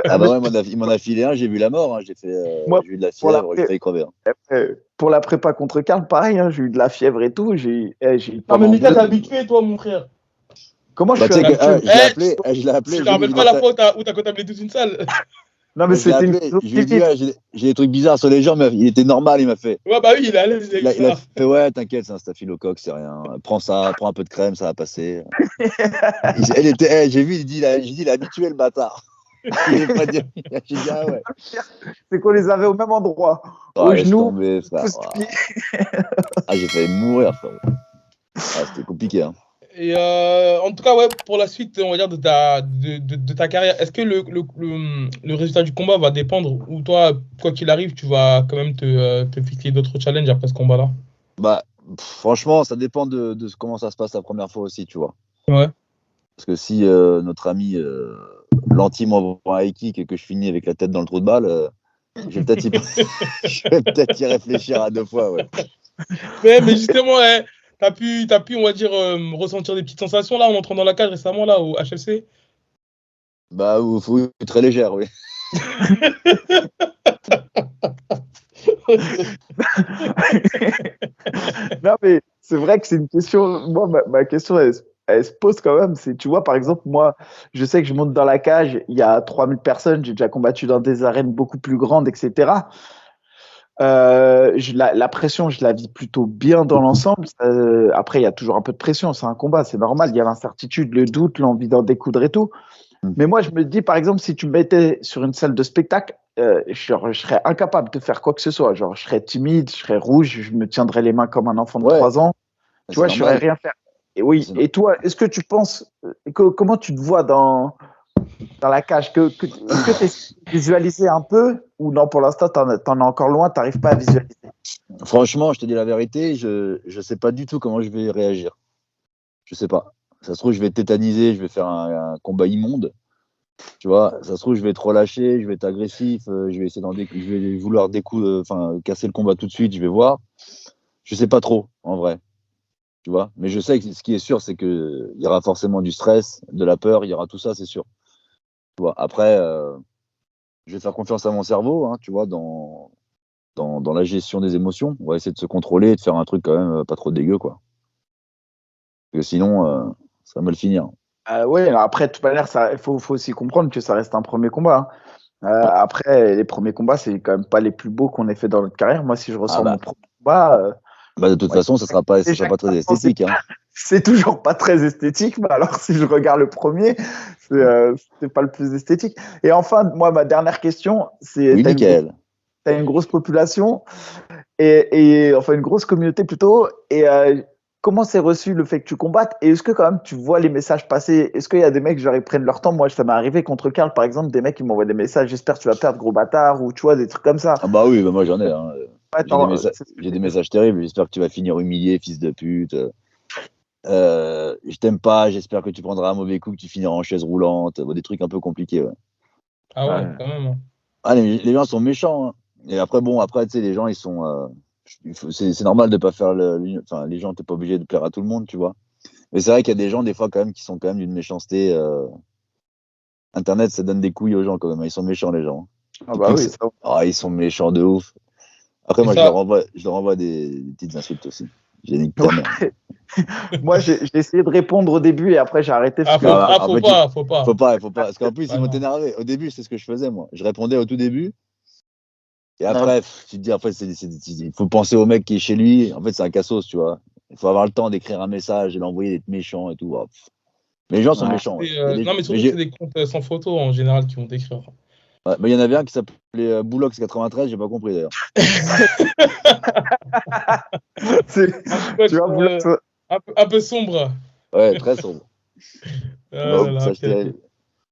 Ah bah ouais, il m'en a filé un. J'ai vu la mort. Hein. Moi, J'ai eu de la pour la, fièvre. J'ai failli crever. Hein. pour la prépa contre Karl, pareil, hein, j'ai eu de la fièvre et tout. Non, mais pendant Mika, t'es 2 habitué, toi, mon frère. Comment je Bah, suis tu sais que habitué? je l'ai appelé. Tu te J'ai rappelles dit, pas la fois où t'as contaminé toute une salle? Non, mais je l'ai c'était une appelé. chose Je lui ai dit, civile. ouais, j'ai des trucs bizarres sur les jambes. Mais il était normal. Il m'a fait. Ouais, bah oui, il est à l'aise avec Il a ça. fait, ouais, t'inquiète, c'est un staphylocoque, c'est rien. Prends ça, prends un peu de crème, ça va passer. J'ai vu, j'ai dit, il est habitué, le bâtard. Il est pas dire. J'ai dit, ah ouais. C'est qu'on les avait au même endroit, Oh, au laisse genou, tomber, frère. pouce-pied. Ah, j'ai failli mourir, frère. Ah, c'était compliqué. Hein. Et en tout cas, ouais, pour la suite, on va dire, de ta carrière, est-ce que le résultat du combat va dépendre ou toi, quoi qu'il arrive, tu vas quand même te fixer d'autres challenges après ce combat-là? Bah, franchement, ça dépend de comment ça se passe la première fois aussi, tu vois. Ouais. Parce que si notre ami Lanty m'envoie un high kick et que je finis avec la tête dans le trou de balle, je vais peut-être y... je vais peut-être y réfléchir à 2 fois, ouais. Mais justement, ouais, t'as pu, on va dire, ressentir des petites sensations là en entrant dans la cage récemment là au HFC? Bah, faut très légère, oui. Non, mais c'est vrai que c'est une question. Moi, ma question, elle se pose quand même. C'est, tu vois, par exemple, moi, je sais que je monte dans la cage, il y a 3000 personnes, j'ai déjà combattu dans des arènes beaucoup plus grandes, etc. La pression, je la vis plutôt bien dans l'ensemble. Après, il y a toujours un peu de pression, c'est un combat, c'est normal. Il y a l'incertitude, le doute, l'envie d'en découdre et tout. Mais moi, je me dis, par exemple, si tu me mettais sur une salle de spectacle, je serais incapable de faire quoi que ce soit. Genre, je serais timide, je serais rouge, je me tiendrais les mains comme un enfant de Ouais, 3 ans. Tu c'est vois, je ne saurais normal. rien faire. Et oui. Et toi, est-ce que tu penses, comment tu te vois dans la cage? Est-ce que tu es visualisé un peu ou non, pour l'instant, tu en es encore loin, tu n'arrives pas à visualiser? Franchement, je te dis la vérité, je sais pas du tout comment je vais réagir. Je sais pas. Ça se trouve, je vais tétaniser, je vais faire un combat immonde. Tu vois, ça se trouve, je vais être relâché, je vais être agressif, je vais essayer je vais vouloir casser le combat tout de suite, je vais voir. Je sais pas trop, en vrai. Tu vois, mais je sais que ce qui est sûr, c'est que il y aura forcément du stress, de la peur, il y aura tout ça, c'est sûr. Tu vois, après, je vais faire confiance à mon cerveau, hein, tu vois, dans la gestion des émotions. On va essayer de se contrôler et de faire un truc quand même pas trop dégueu, quoi. Parce que sinon, ça va mal finir. Ouais, après, de toute manière, il faut aussi comprendre que ça reste un premier combat, hein. Après, les premiers combats, c'est quand même pas les plus beaux qu'on ait fait dans notre carrière. Moi, si je Ah ressens bah, mon premier combat, de toute ouais, façon, ça sera pas déjà, très esthétique, hein. c'est toujours pas très esthétique, mais alors si je regarde le premier, c'est pas le plus esthétique. Et enfin, moi, ma dernière question, c'est, Oui, Michael. t'as une grosse population enfin une grosse communauté plutôt. Et comment c'est reçu le fait que tu combattes? Et est-ce que quand même tu vois les messages passer? Est-ce qu'il y a des mecs, genre, ils prennent leur temps? Moi, ça m'est arrivé contre Karl, par exemple, des mecs qui m'envoient des messages, j'espère que tu vas perdre, gros bâtard, ou tu vois, des trucs comme ça. Ah bah oui, bah moi j'en ai. Hein. Ouais, J'ai des messages terribles. J'espère que tu vas finir humilié, fils de pute. Je t'aime pas. J'espère que tu prendras un mauvais coup, que tu finiras en chaise roulante. Des trucs un peu compliqués. Ouais. Ah ouais, Ouais. quand même. Hein. Ah, les gens sont méchants. Hein. Et après, tu sais, les gens, ils sont. C'est normal de pas faire Enfin, les gens, t'es pas obligé de plaire à tout le monde, tu vois. Mais c'est vrai qu'il y a des gens, des fois, quand même, qui sont quand même d'une méchanceté. Internet, ça donne des couilles aux gens, quand même. Ils sont méchants, les gens. Ah bah oui, Ils sont méchants de ouf. Après, Et moi, ça, je leur envoie des petites insultes aussi. J'ai niqué ta mère. Moi, j'ai essayé de répondre au début et après j'ai arrêté. Ah, Parce que... faut pas. Faut pas. Parce qu'en plus, Ah, ils vont non. t'énerver. Au début, c'est ce que je faisais, moi. Je répondais au tout début. Et après, tu te dis, après, il faut penser au mec qui est chez lui. En fait, c'est un cassos, tu vois. Il faut avoir le temps d'écrire un message et l'envoyer, d'être méchant et tout. Oh, mais les gens sont méchants. Ouais. Non, mais surtout, c'est des comptes sans photo en général qui vont t'écrire. Ouais, mais il y en avait un qui s'appelait Boulox93, j'ai pas compris d'ailleurs. Tu vois, un peu sombre. Ouais, très sombre. Là, là, Ça, je dirais.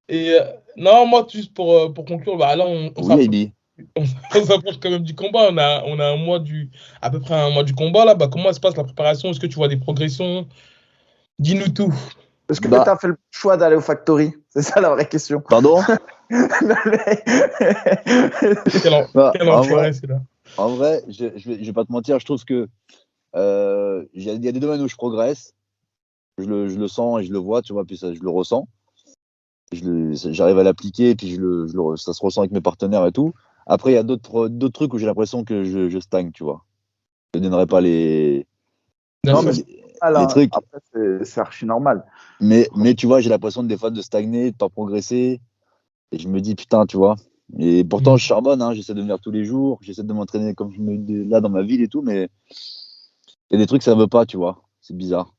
Et non, moi, juste pour conclure, bah, là, Oui, on s'approche quand même du combat. On a à peu près un mois du combat là. Bah, comment se passe la préparation? Est-ce que tu vois des progressions? Dis-nous tout. Est-ce que tu as fait le choix d'aller au Factory? C'est ça la vraie question. Pardon? Quel enfoiré, c'est là. En vrai, je vais pas te mentir, je trouve que il y a des domaines où je progresse. Je le sens et je le vois, tu vois, puis ça, je le ressens. J'arrive à l'appliquer et puis ça se ressent avec mes partenaires et tout. Après, il y a d'autres trucs où j'ai l'impression que je stagne, tu vois. Je ne donnerai pas les trucs. Après, c'est archi normal. Mais tu vois, j'ai l'impression des fois de stagner, de pas progresser. Et je me dis, putain, tu vois. Et pourtant, je charbonne, hein, j'essaie de venir tous les jours, j'essaie de m'entraîner comme je me dis là dans ma ville et tout, mais il y a des trucs, ça ne veut pas, tu vois. C'est bizarre.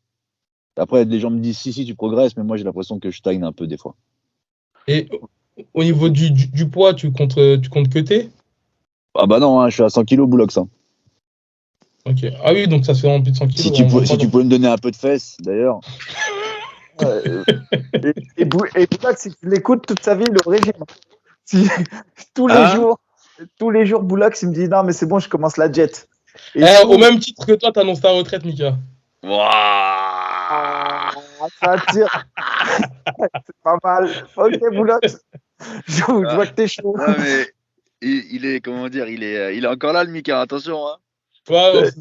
Après, les gens me disent, si, tu progresses, mais moi, j'ai l'impression que je stagne un peu des fois. Et au niveau du poids, tu comptes cutter? Ah bah non, hein, je suis à 100 kg Boulox. Hein. Ok. Ah oui, donc ça se fait en plus de 100 kg. Si tu pouvais me donner un peu de fesses, d'ailleurs. Et Boulox, si tu l'écoutes toute sa vie, le régime. Tous les jours, Boulox, il me dit non, mais c'est bon, je commence la jet. Au même titre que toi, tu annonces ta retraite, Mika. Ça tire. C'est pas mal. Ok, Boulox. Je vois que t'es chaud. Non, mais il est, comment dire, il est encore là, le Mika, attention. Hein. Ouais,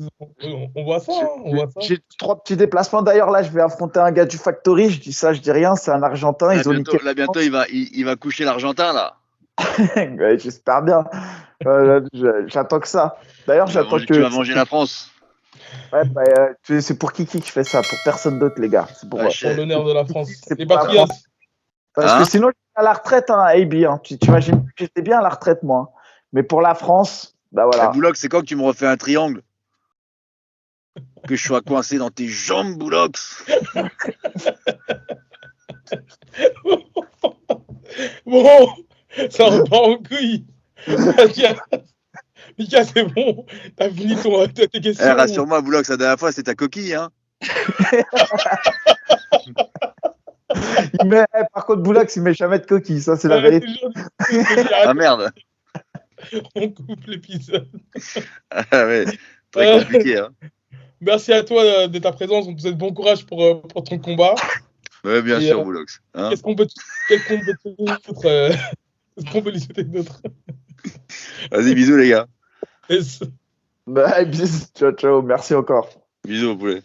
on voit ça. J'ai 3 petits déplacements. D'ailleurs, là, je vais affronter un gars du Factory. Je dis ça, je dis rien. C'est un Argentin. Bientôt, il va coucher l'Argentin, là. Ouais, j'espère bien. J'attends que ça. D'ailleurs, Tu vas manger la France. Ouais, c'est pour qui fait ça? Pour personne d'autre, les gars. C'est pour l'honneur de la France. C'est Les pour la Patriotes. France. Parce que sinon, j'étais à la retraite, hein, AB. Hein. Tu imagines que j'étais bien à la retraite, moi. Mais pour la France, bah voilà. Boulox, c'est quand que tu me refais un triangle? Que je sois coincé dans tes jambes, Boulox. Bon, ça repart en couille. Mika, c'est bon. T'as fini tes questions. Rassure-moi, Boulox, la dernière fois, c'était ta coquille. Hein. Par contre, Boulox, il met jamais de coquille. Ça, c'est la vérité. Ah merde. On coupe l'épisode. Ah ouais, très compliqué. Hein. Merci à toi de ta présence. On te souhaite bon courage pour ton combat. Ouais, bien sûr, Boulox. Hein, qu'est-ce qu'on peut lui souhaiter d'autre? Vas-y, bisous, les gars. Bisous. Ciao, ciao. Merci encore. Bisous, poulet.